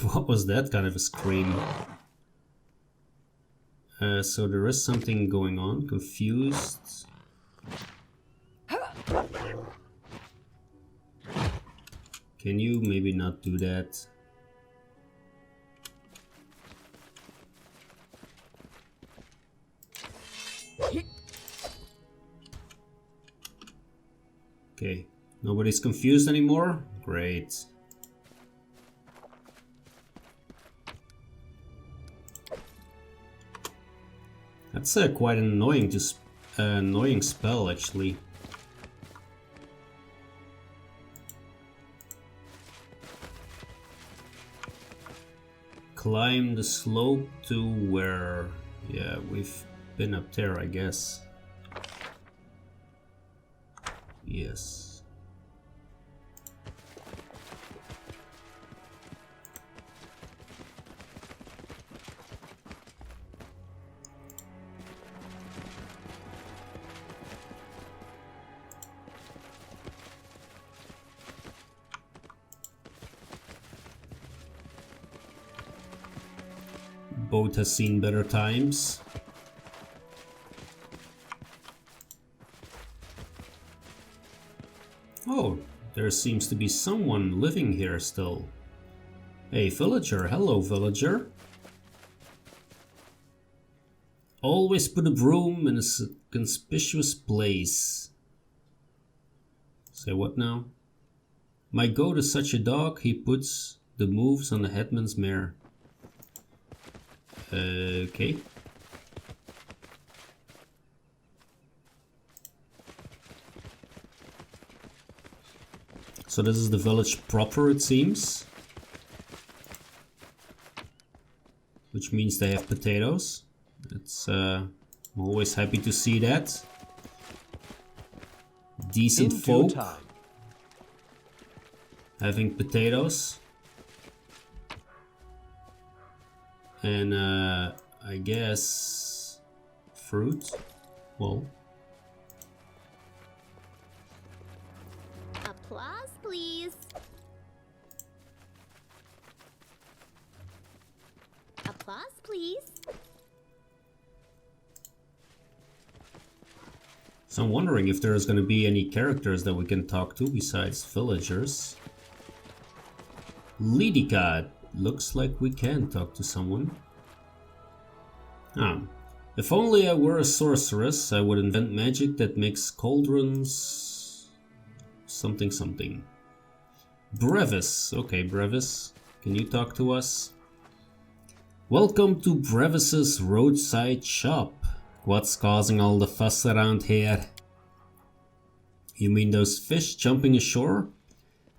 What was that kind of a scream? So there is something going on. Confused. Can you maybe not do that? Okay, nobody's confused anymore? Great. That's quite an annoying, just annoying spell actually. Climb the slope to where... Yeah, we've been up there, I guess. Yes. Boat has seen better times. Oh, there seems to be someone living here still. Hey, villager. Hello, villager. Always put a broom in a conspicuous place. Say what now? My goat is such a dog, he puts the moves on the headman's mare. Okay. So this is the village proper, it seems. Which means they have potatoes. It's I'm always happy to see that. Decent folk having potatoes. And I guess fruit. Well, Applause, please. Applause, please. so I'm wondering if there's going to be any characters that we can talk to besides villagers. Lidica. Looks like we can talk to someone. If only I were a sorceress, I would invent magic that makes cauldrons... something something. Brevis. Okay, Brevis. Can you talk to us? Welcome to Brevis's roadside shop. What's causing all the fuss around here? You mean those fish jumping ashore?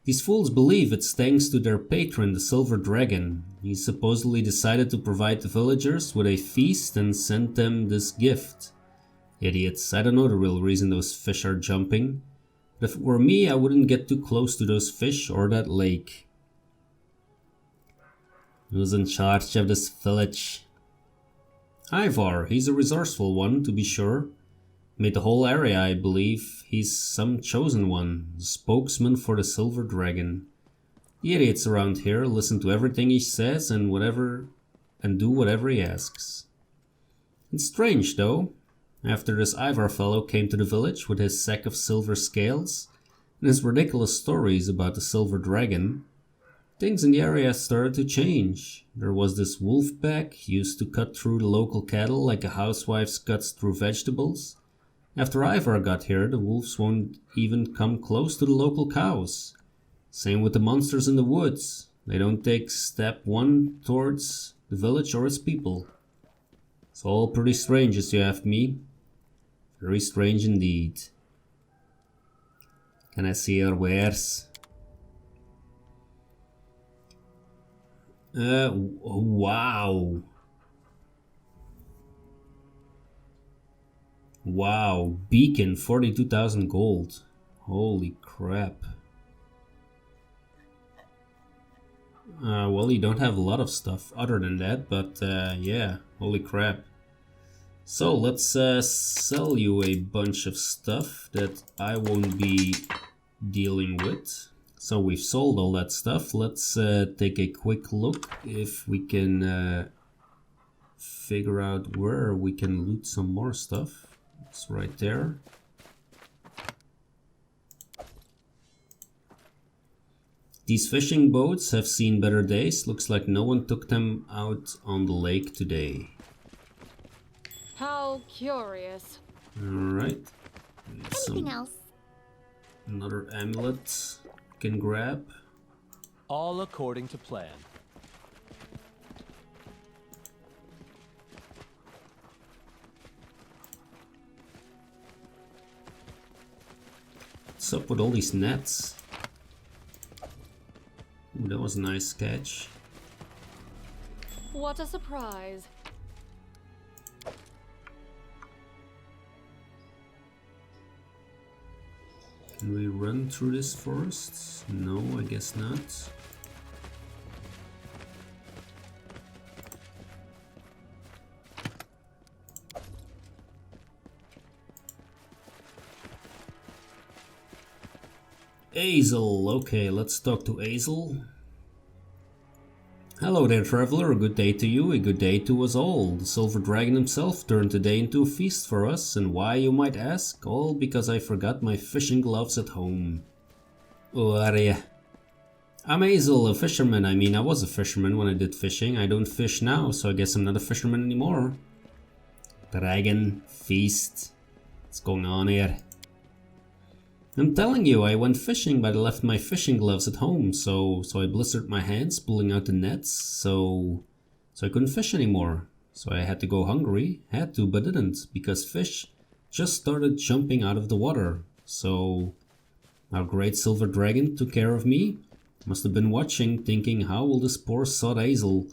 These fools believe it's thanks to their patron, the Silver Dragon. He supposedly decided to provide the villagers with a feast and sent them this gift. Idiots, I don't know the real reason those fish are jumping. But if it were me, I wouldn't get too close to those fish or that lake. Who's in charge of this village? Ivar, he's a resourceful one, to be sure. Made the whole area, I believe. He's some chosen one, the spokesman for the Silver Dragon. The idiots around here listen to everything he says and do whatever he asks. It's strange, though. After this Ivar fellow came to the village with his sack of silver scales and his ridiculous stories about the Silver Dragon, things in the area started to change. There was this wolf pack used to cut through the local cattle like a housewife cuts through vegetables. After Ivar got here, the wolves won't even come close to the local cows. Same with the monsters in the woods. They don't take step one towards the village or its people. It's all pretty strange, as you ask me. Very strange indeed. Can I see your wares? Wow. Wow, beacon, 42,000 gold. Holy crap. Well, you don't have a lot of stuff other than that, but yeah, holy crap. So let's sell you a bunch of stuff that I won't be dealing with. So we've sold all that stuff. Let's take a quick look if we can figure out where we can loot some more stuff. It's right there. These fishing boats have seen better days. Looks like no one took them out on the lake today. How curious. Alright. Anything else? Another amulet can grab. All according to plan. What's up with all these nets? Ooh, that was a nice catch. What a surprise. Can we run through this forest? No, I guess not. Azel, okay, let's talk to Azel. Hello there, traveler, a good day to you, a good day to us all. The Silver Dragon himself turned today into a feast for us, and why, you might ask? All because I forgot my fishing gloves at home. Oh, are ya? I'm Azel, a fisherman. I mean, I was a fisherman when I did fishing. I don't fish now, so I guess I'm not a fisherman anymore. Dragon, feast. What's going on here? I'm telling you, I went fishing, but I left my fishing gloves at home, so I blistered my hands pulling out the nets, so I couldn't fish anymore. So I had to go hungry, had to, but didn't, because fish just started jumping out of the water. So our great Silver Dragon took care of me. Must have been watching, thinking, how will this poor sod Azel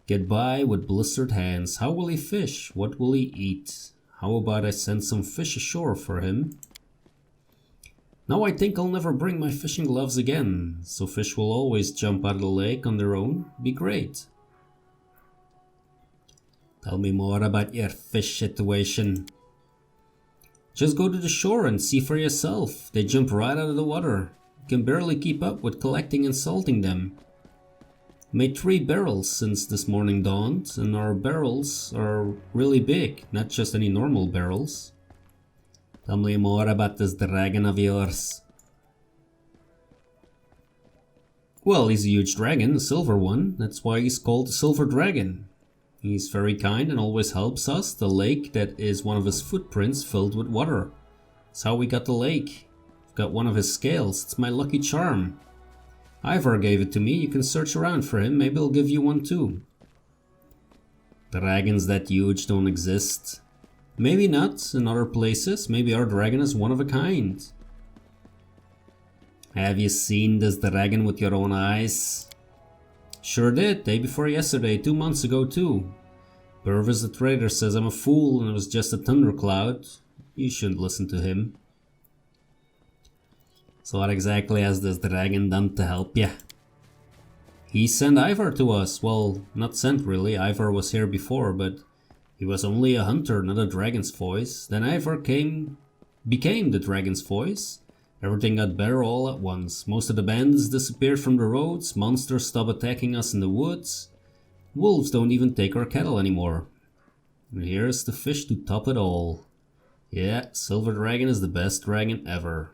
get by with blistered hands? How will he fish? What will he eat? How about I send some fish ashore for him? Now I think I'll never bring my fishing gloves again, so fish will always jump out of the lake on their own. Be great. Tell me more about your fish situation. Just go to the shore and see for yourself. They jump right out of the water. You can barely keep up with collecting and salting them. Made 3 barrels since this morning dawned, and our barrels are really big, not just any normal barrels. Tell me more about this dragon of yours. Well, he's a huge dragon, a silver one. That's why he's called the Silver Dragon. He's very kind and always helps us. The lake that is one of his footprints filled with water. That's how we got the lake. I've got one of his scales. It's my lucky charm. Ivar gave it to me. You can search around for him. Maybe I'll give you one too. Dragons that huge don't exist. Maybe not in other places. Maybe our dragon is one of a kind. Have you seen this dragon with your own eyes? Sure did, day before yesterday, 2 months ago too. Purvis the trader says I'm a fool and it was just a thundercloud. You shouldn't listen to him. So what exactly has this dragon done to help ya? He sent Ivar to us. Well, not sent really, Ivar was here before, but he was only a hunter, not a dragon's voice. Then Ivar became the dragon's voice. Everything got better all at once. Most of the bandits disappeared from the roads, monsters stopped attacking us in the woods. Wolves don't even take our cattle anymore. And here's the fish to top it all. Yeah, Silver Dragon is the best dragon ever.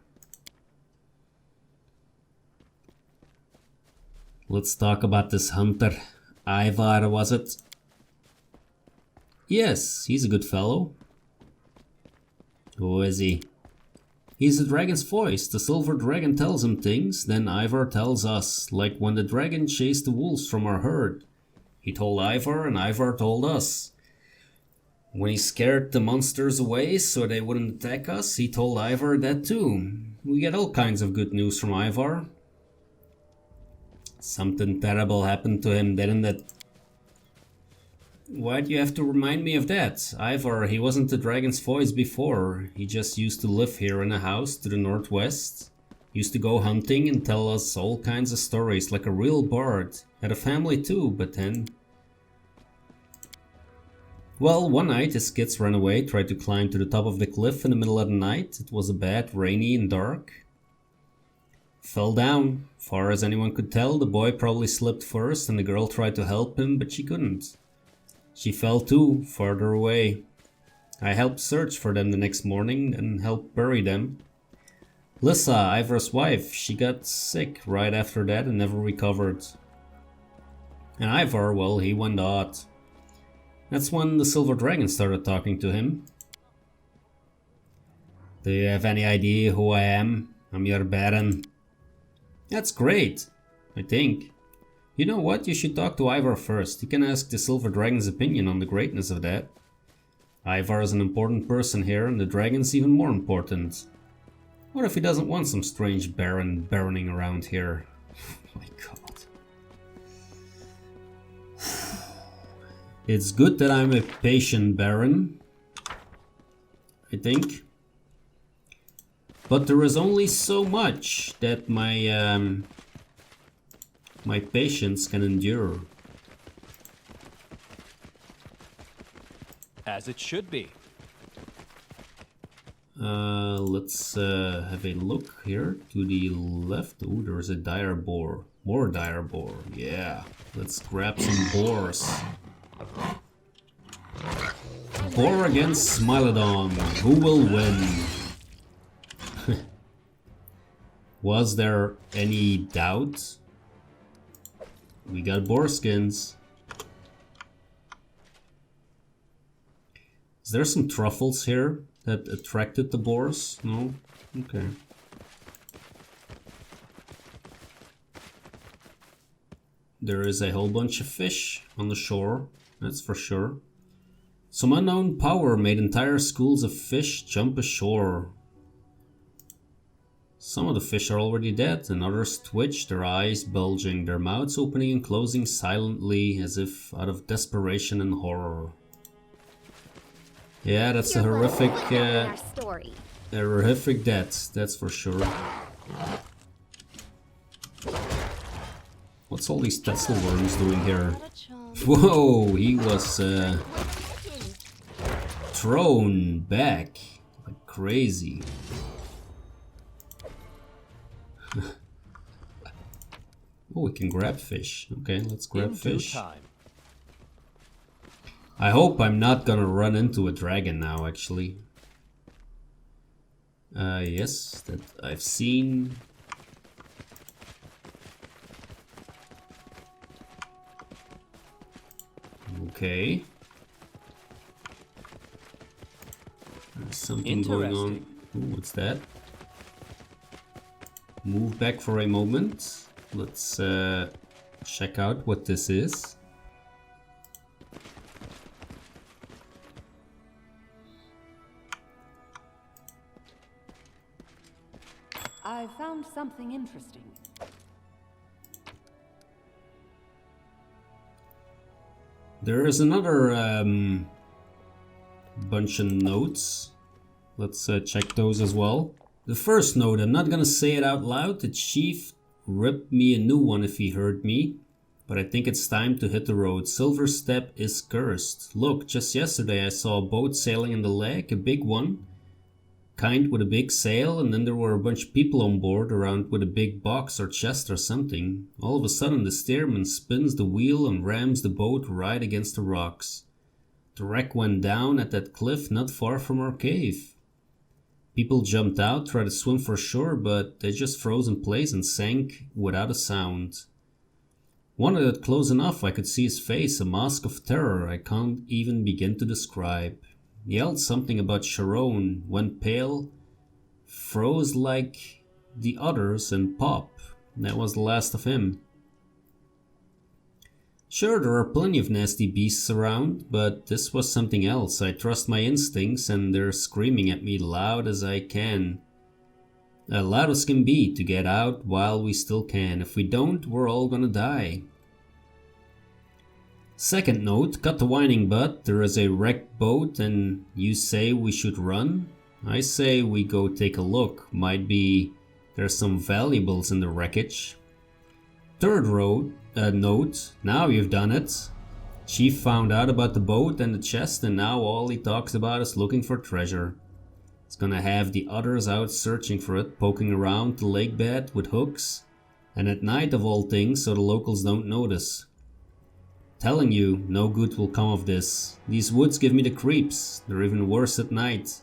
Let's talk about this hunter. Ivar, was it? Yes, he's a good fellow. Who is he? He's the dragon's voice. The silver dragon tells him things, then Ivar tells us, like when the dragon chased the wolves from our herd. He told Ivar and Ivar told us. When he scared the monsters away so they wouldn't attack us, he told Ivar that too. We get all kinds of good news from Ivar. Something terrible happened to him, didn't it? Why do you have to remind me of that? Ivar, he wasn't the dragon's voice before. He just used to live here in a house to the northwest. Used to go hunting and tell us all kinds of stories like a real bard. Had a family too, but then... Well, one night his kids ran away, tried to climb to the top of the cliff in the middle of the night. It was a bad, rainy and dark. Fell down. Far as anyone could tell, the boy probably slipped first and the girl tried to help him, but she couldn't. She fell too, farther away. I helped search for them the next morning and helped bury them. Lissa, Ivar's wife, she got sick right after that and never recovered. And Ivar, well, he went odd. That's when the Silver Dragon started talking to him. Do you have any idea who I am? I'm your Baron. That's great, I think. You know what? You should talk to Ivar first. You can ask the Silver Dragon's opinion on the greatness of that. Ivar is an important person here, and the dragon's even more important. What if he doesn't want some strange baron baroning around here? Oh my god. It's good that I'm a patient baron, I think. But there is only so much that my patience can endure. As it should be. Let's have a look here to the left. Oh, there's a dire boar. More dire boar. Yeah, let's grab some boars. Boar against Smilodon. Who will win? Was there any doubt? We got boar skins. Is there some truffles here that attracted the boars? No? Okay. There is a whole bunch of fish on the shore, that's for sure. Some unknown power made entire schools of fish jump ashore. Some of the fish are already dead, and others twitch, their eyes bulging, their mouths opening and closing silently as if out of desperation and horror. Yeah, that's a horrific death, that's for sure. What's all these Tesla worms doing here? Whoa, he was thrown back like crazy. Oh, we can grab fish. Okay, let's grab fish. I hope I'm not gonna run into a dragon now, actually. Yes, that I've seen. Okay. There's something going on. Ooh, what's that? Move back for a moment. Let's check out what this is. I found something interesting. There is another bunch of notes. Let's check those as well. The first note, I'm not gonna say it out loud. The chief ripped me a new one if he heard me. But I think it's time to hit the road. Silverstep is cursed. Look, just yesterday I saw a boat sailing in the lake, a big one. Kind with a big sail, and then there were a bunch of people on board around with a big box or chest or something. All of a sudden the steersman spins the wheel and rams the boat right against the rocks. The wreck went down at that cliff not far from our cave. People jumped out, tried to swim for shore, but they just froze in place and sank without a sound. One that got close enough I could see his face, a mask of terror I can't even begin to describe. He yelled something about Sharon, went pale, froze like the others, and pop. That was the last of him. Sure, there are plenty of nasty beasts around, but this was something else. I trust my instincts and they're screaming at me loud as I can. Loud as can be, to get out while we still can. If we don't, we're all gonna die. Second note, cut the whining butt. There is a wrecked boat and you say we should run? I say we go take a look. Might be there's some valuables in the wreckage. Third note, now you've done it. Chief found out about the boat and the chest and now all he talks about is looking for treasure. He's gonna have the others out searching for it, poking around the lake bed with hooks. And at night of all things, so the locals don't notice. Telling you, no good will come of this. These woods give me the creeps. They're even worse at night.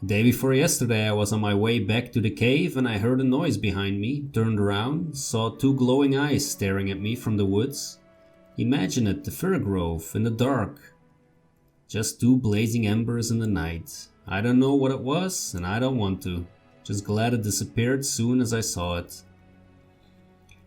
The day before yesterday I was on my way back to the cave and I heard a noise behind me, turned around, saw two glowing eyes staring at me from the woods. Imagine it, the fir grove, in the dark. Just two blazing embers in the night. I don't know what it was and I don't want to. Just glad it disappeared soon as I saw it.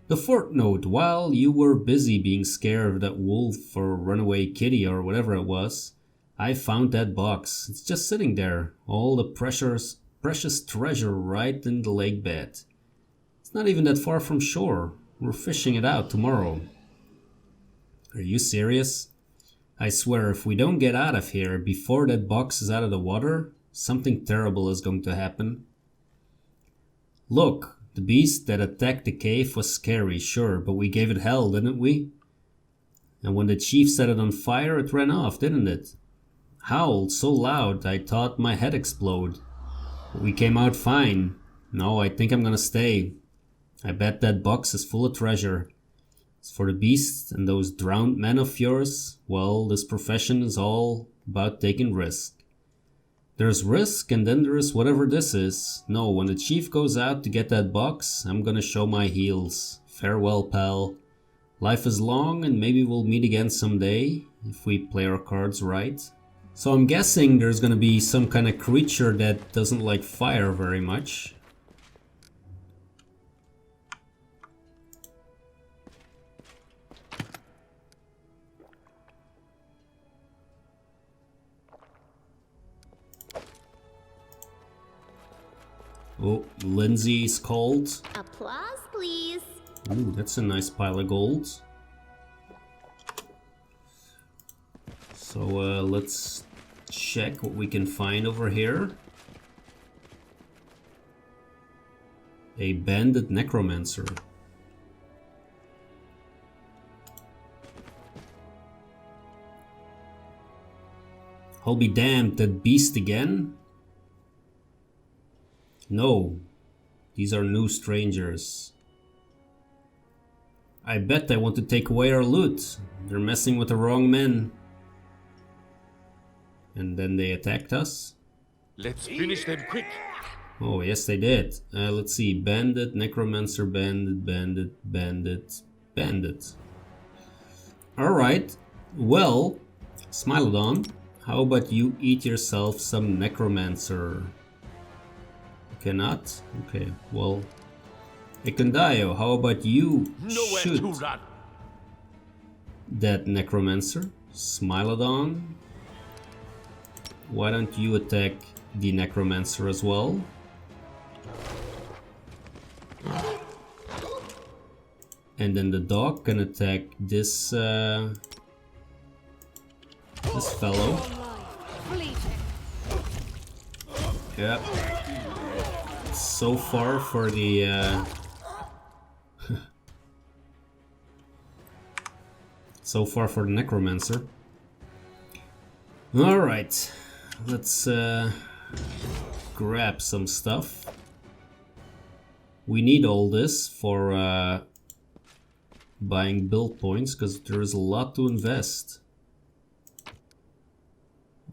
The fourth note, while you were busy being scared of that wolf or runaway kitty or whatever it was, I found that box. It's just sitting there, all the precious treasure right in the lake bed. It's not even that far from shore. We're fishing it out tomorrow. Are you serious? I swear if we don't get out of here before that box is out of the water, something terrible is going to happen. Look. The beast that attacked the cave was scary, sure, but we gave it hell, didn't we? And when the chief set it on fire, it ran off, didn't it? Howled so loud I thought my head exploded. But we came out fine. No, I think I'm gonna stay. I bet that box is full of treasure. As for the beast and those drowned men of yours, well, this profession is all about taking risks. There's risk and then there's whatever this is. No, when the chief goes out to get that box, I'm gonna show my heels. Farewell, pal. Life is long and maybe we'll meet again someday, if we play our cards right. So I'm guessing there's gonna be some kind of creature that doesn't like fire very much. Oh, Lindsay's called. Applause, please. Ooh, that's a nice pile of gold. So let's check what we can find over here. A bandit necromancer. I'll be damned, that beast again? No, these are new strangers. I bet they want to take away our loot. They're messing with the wrong men. And then they attacked us. Let's finish them quick. Oh, yes they did. Let's see. Bandit, necromancer, bandit. Alright. Well, Smilodon, how about you eat yourself some necromancer? Cannot? Okay, well, Ikondayo, how about you Nowhere shoot to run. that necromancer? Smilodon, why don't you attack the necromancer as well? And then the dog can attack this this fellow. Yep. So far for the so far for the necromancer. All right, let's grab some stuff. We need all this for buying build points because there's a lot to invest.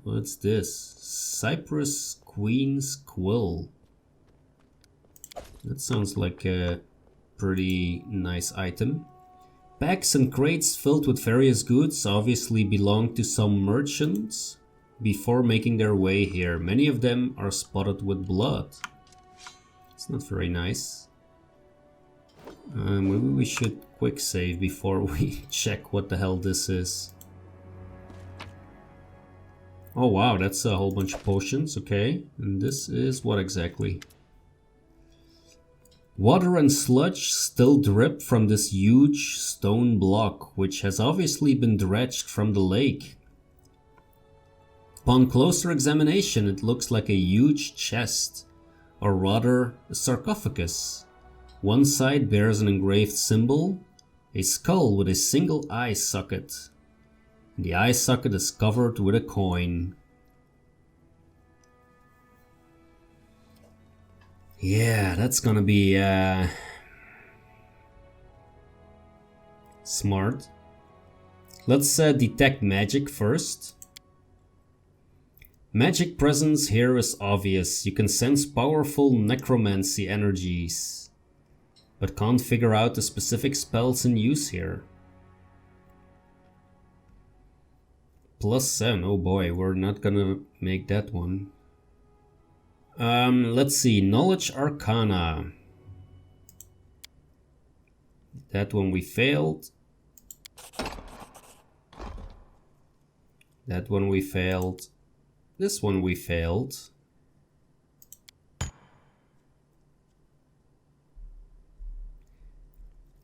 What's this? Cypress Queen's Quill. That sounds like a pretty nice item. Bags and crates filled with various goods obviously belong to some merchants before making their way here. Many of them are spotted with blood. It's not very nice. Maybe we should quick save before we check what the hell this is. Oh wow, that's a whole bunch of potions, okay. And this is what exactly? Water and sludge still drip from this huge stone block, which has obviously been dredged from the lake. Upon closer examination, it looks like a huge chest, or rather a sarcophagus. One side bears an engraved symbol, a skull with a single eye socket. The eye socket is covered with a coin. Yeah, that's gonna be smart. Let's detect magic first. Magic presence here is obvious. You can sense powerful necromancy energies, but can't figure out the specific spells in use here. +7, oh boy, we're not gonna make that one. Let's see, Knowledge Arcana. That one we failed. That one we failed. This one we failed.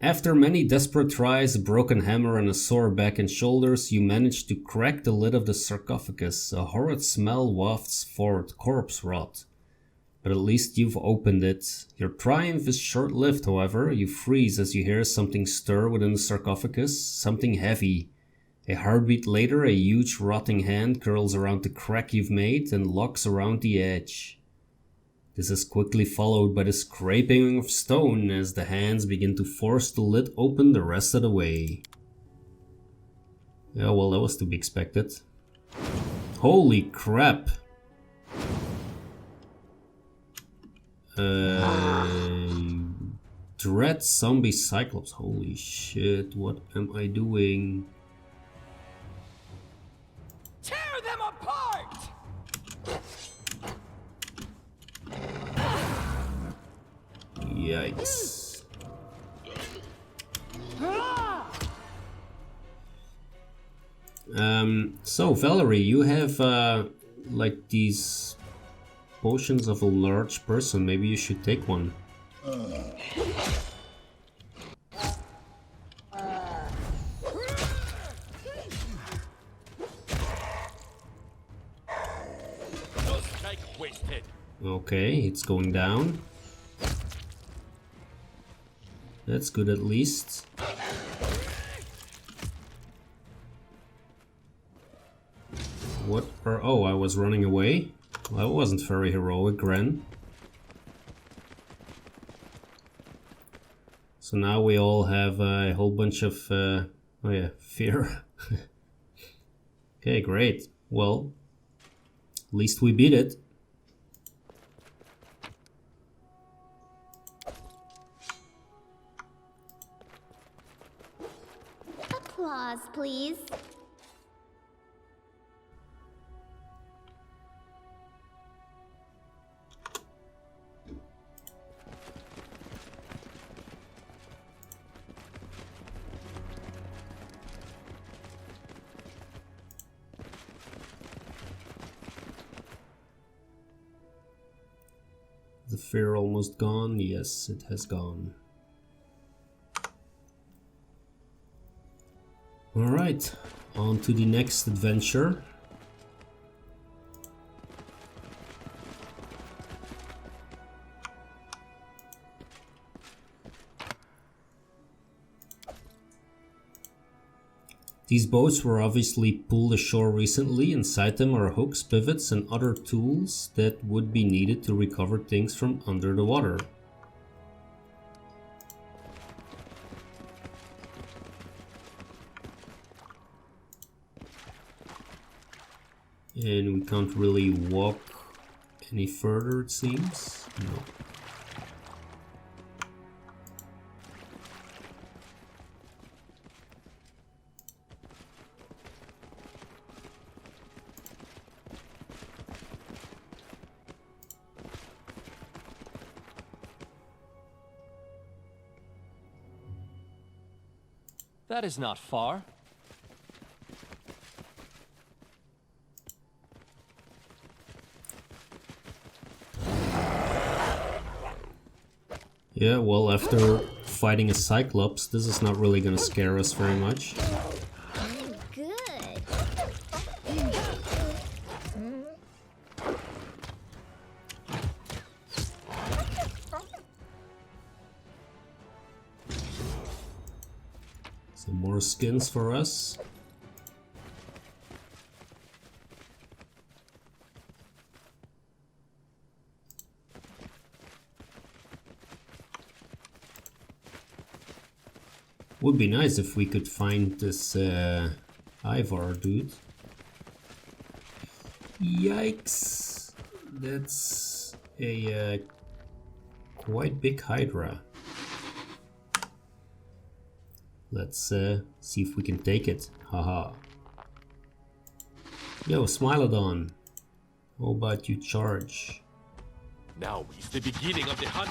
After many desperate tries, a broken hammer and a sore back and shoulders, you manage to crack the lid of the sarcophagus. A horrid smell wafts forth, corpse rot. But at least you've opened it. Your triumph is short-lived, however. You freeze as you hear something stir within the sarcophagus, something heavy. A heartbeat later, a huge rotting hand curls around the crack you've made and locks around the edge. This is quickly followed by the scraping of stone as the hands begin to force the lid open the rest of the way. Yeah, well, that was to be expected. Holy crap! Dread zombie cyclops. Holy shit, what am I doing? Tear them apart! Yikes. So Valerie, you have like these potions of a large person. Maybe you should take one. Okay, it's going down. That's good at least. What are... Oh, I was running away? Well, that wasn't very heroic, Grenn. So now we all have a whole bunch of... oh yeah, fear. Okay, great. Well, at least we beat it. Applause, please. The fear almost gone? Yes, it has gone. Alright, on to the next adventure. These boats were obviously pulled ashore recently. Inside them are hooks, pivots, and other tools that would be needed to recover things from under the water. And we can't really walk any further, it seems. No. That is not far. Yeah, well, after fighting a Cyclops, this is not really gonna scare us very much. Good. Some more skins for us. Would be nice if we could find this Ivar dude. Yikes! That's a quite big Hydra. Let's see if we can take it. Haha. Yo, Smilodon. How about you charge? Now is the beginning of the hunt.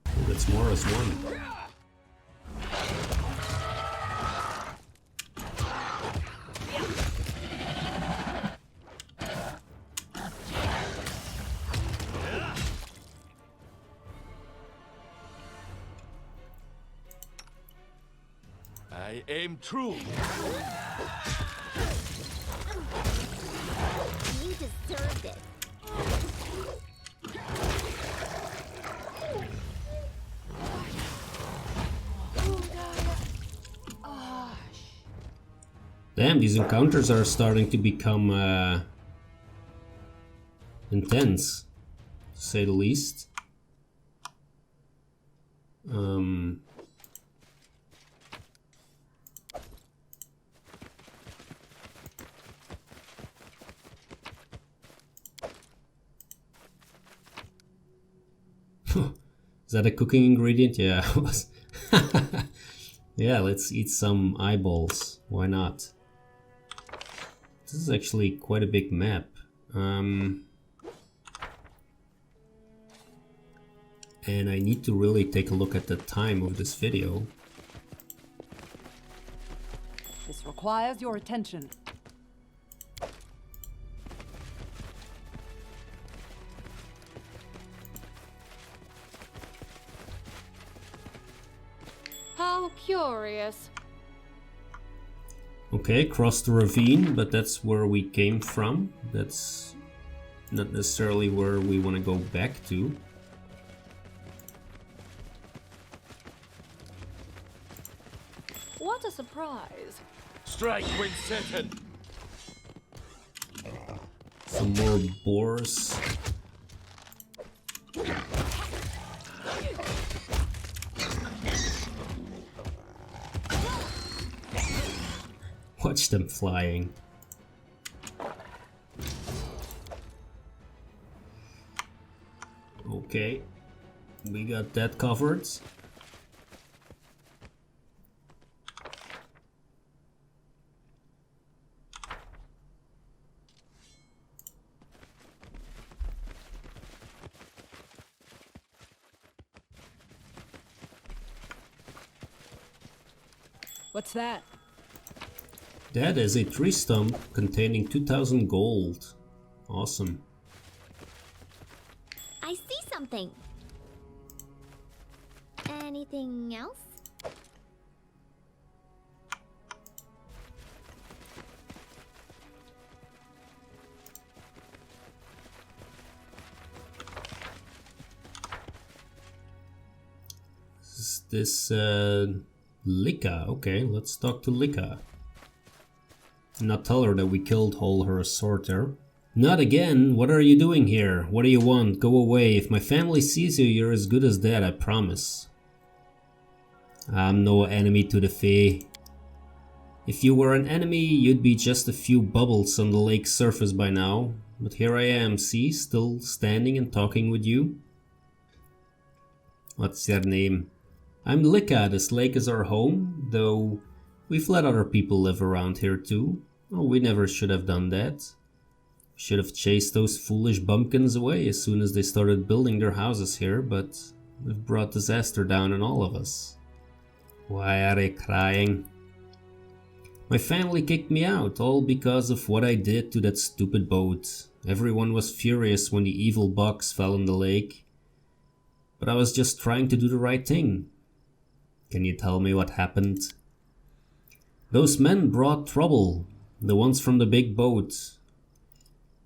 Oh, that's more as one. I aim true. You deserve it. Damn, these encounters are starting to become intense, to say the least. Is that a cooking ingredient? Yeah, it was. Yeah, let's eat some eyeballs. Why not? This is actually quite a big map. And I need to really take a look at the time of this video. This requires your attention. How curious. Okay, cross the ravine, but that's where we came from. That's not necessarily where we want to go back to. What a surprise. Strike when certain. Some more boars. Watch them flying. Okay, we got that covered. What's that? That is a tree stump containing 2000 gold. Awesome. I see something. Anything else? this Kalikke. Okay, let's talk to Kalikke. Not tell her that we killed all her sorter. Not again! What are you doing here? What do you want? Go away. If my family sees you, you're as good as dead, I promise. I'm no enemy to the Fae. If you were an enemy, you'd be just a few bubbles on the lake's surface by now. But here I am, see? Still standing and talking with you. What's your name? I'm Kalikke. This lake is our home, though we've let other people live around here too. Oh, we never should have done that. Should have chased those foolish bumpkins away as soon as they started building their houses here, but they've brought disaster down on all of us. Why are you crying? My family kicked me out, all because of what I did to that stupid boat. Everyone was furious when the evil box fell in the lake. But I was just trying to do the right thing. Can you tell me what happened? Those men brought trouble, the ones from the big boat.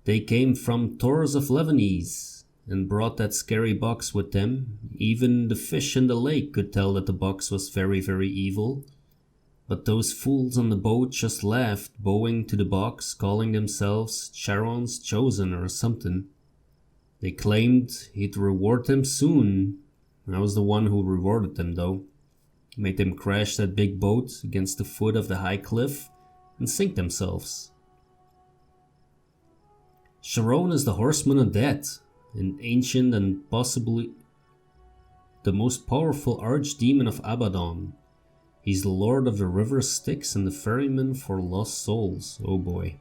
They came from Taurus of Lebanese and brought that scary box with them. Even the fish in the lake could tell that the box was very, very evil. But those fools on the boat just laughed, bowing to the box, calling themselves Charon's Chosen or something. They claimed he'd reward them soon. I was the one who rewarded them though. Made them crash that big boat against the foot of the high cliff and sink themselves. Charon is the horseman of death, an ancient and possibly the most powerful archdemon of Abaddon. He's the lord of the river Styx and the ferryman for lost souls. Oh boy.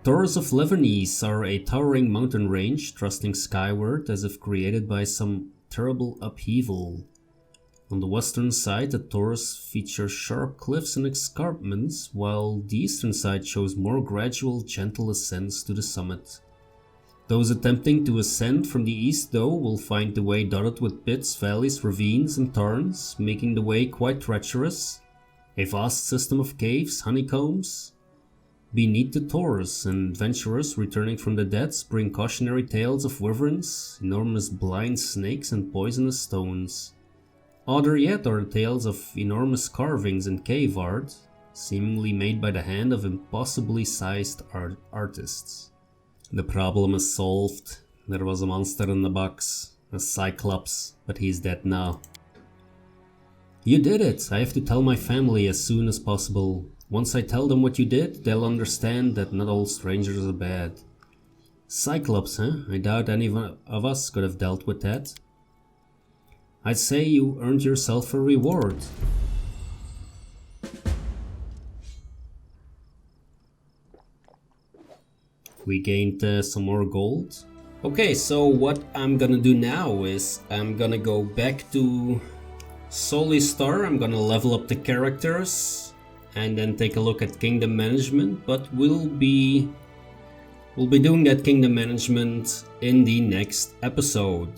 Taurus of Lebanese are a towering mountain range thrusting skyward as if created by some terrible upheaval. On the western side, the Taurus features sharp cliffs and escarpments, while the eastern side shows more gradual, gentle ascents to the summit. Those attempting to ascend from the east, though, will find the way dotted with pits, valleys, ravines, and tarns, making the way quite treacherous. A vast system of caves, honeycombs, beneath the Taurus, and adventurers returning from the depths bring cautionary tales of wyverns, enormous blind snakes, and poisonous stones. Odder yet are the tales of enormous carvings and cave art, seemingly made by the hand of impossibly sized artists. The problem is solved. There was a monster in the box, a Cyclops, but he's dead now. You did it! I have to tell my family as soon as possible. Once I tell them what you did, they'll understand that not all strangers are bad. Cyclops, huh? I doubt any of us could have dealt with that. I'd say you earned yourself a reward. We gained some more gold. Okay, so what I'm gonna do now is I'm gonna go back to Solistar. I'm gonna level up the characters and then take a look at kingdom management, but we'll be doing that kingdom management in the next episode.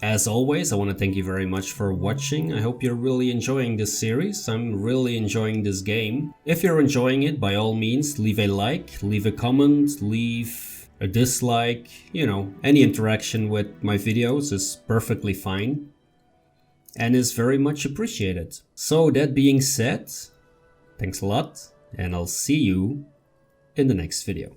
As always, I want to thank you very much for watching. I hope you're really enjoying this series. I'm really enjoying this game. If you're enjoying it, by all means, leave a like, leave a comment, leave a dislike. You know, any interaction with my videos is perfectly fine and is very much appreciated. So that being said, thanks a lot, and I'll see you in the next video.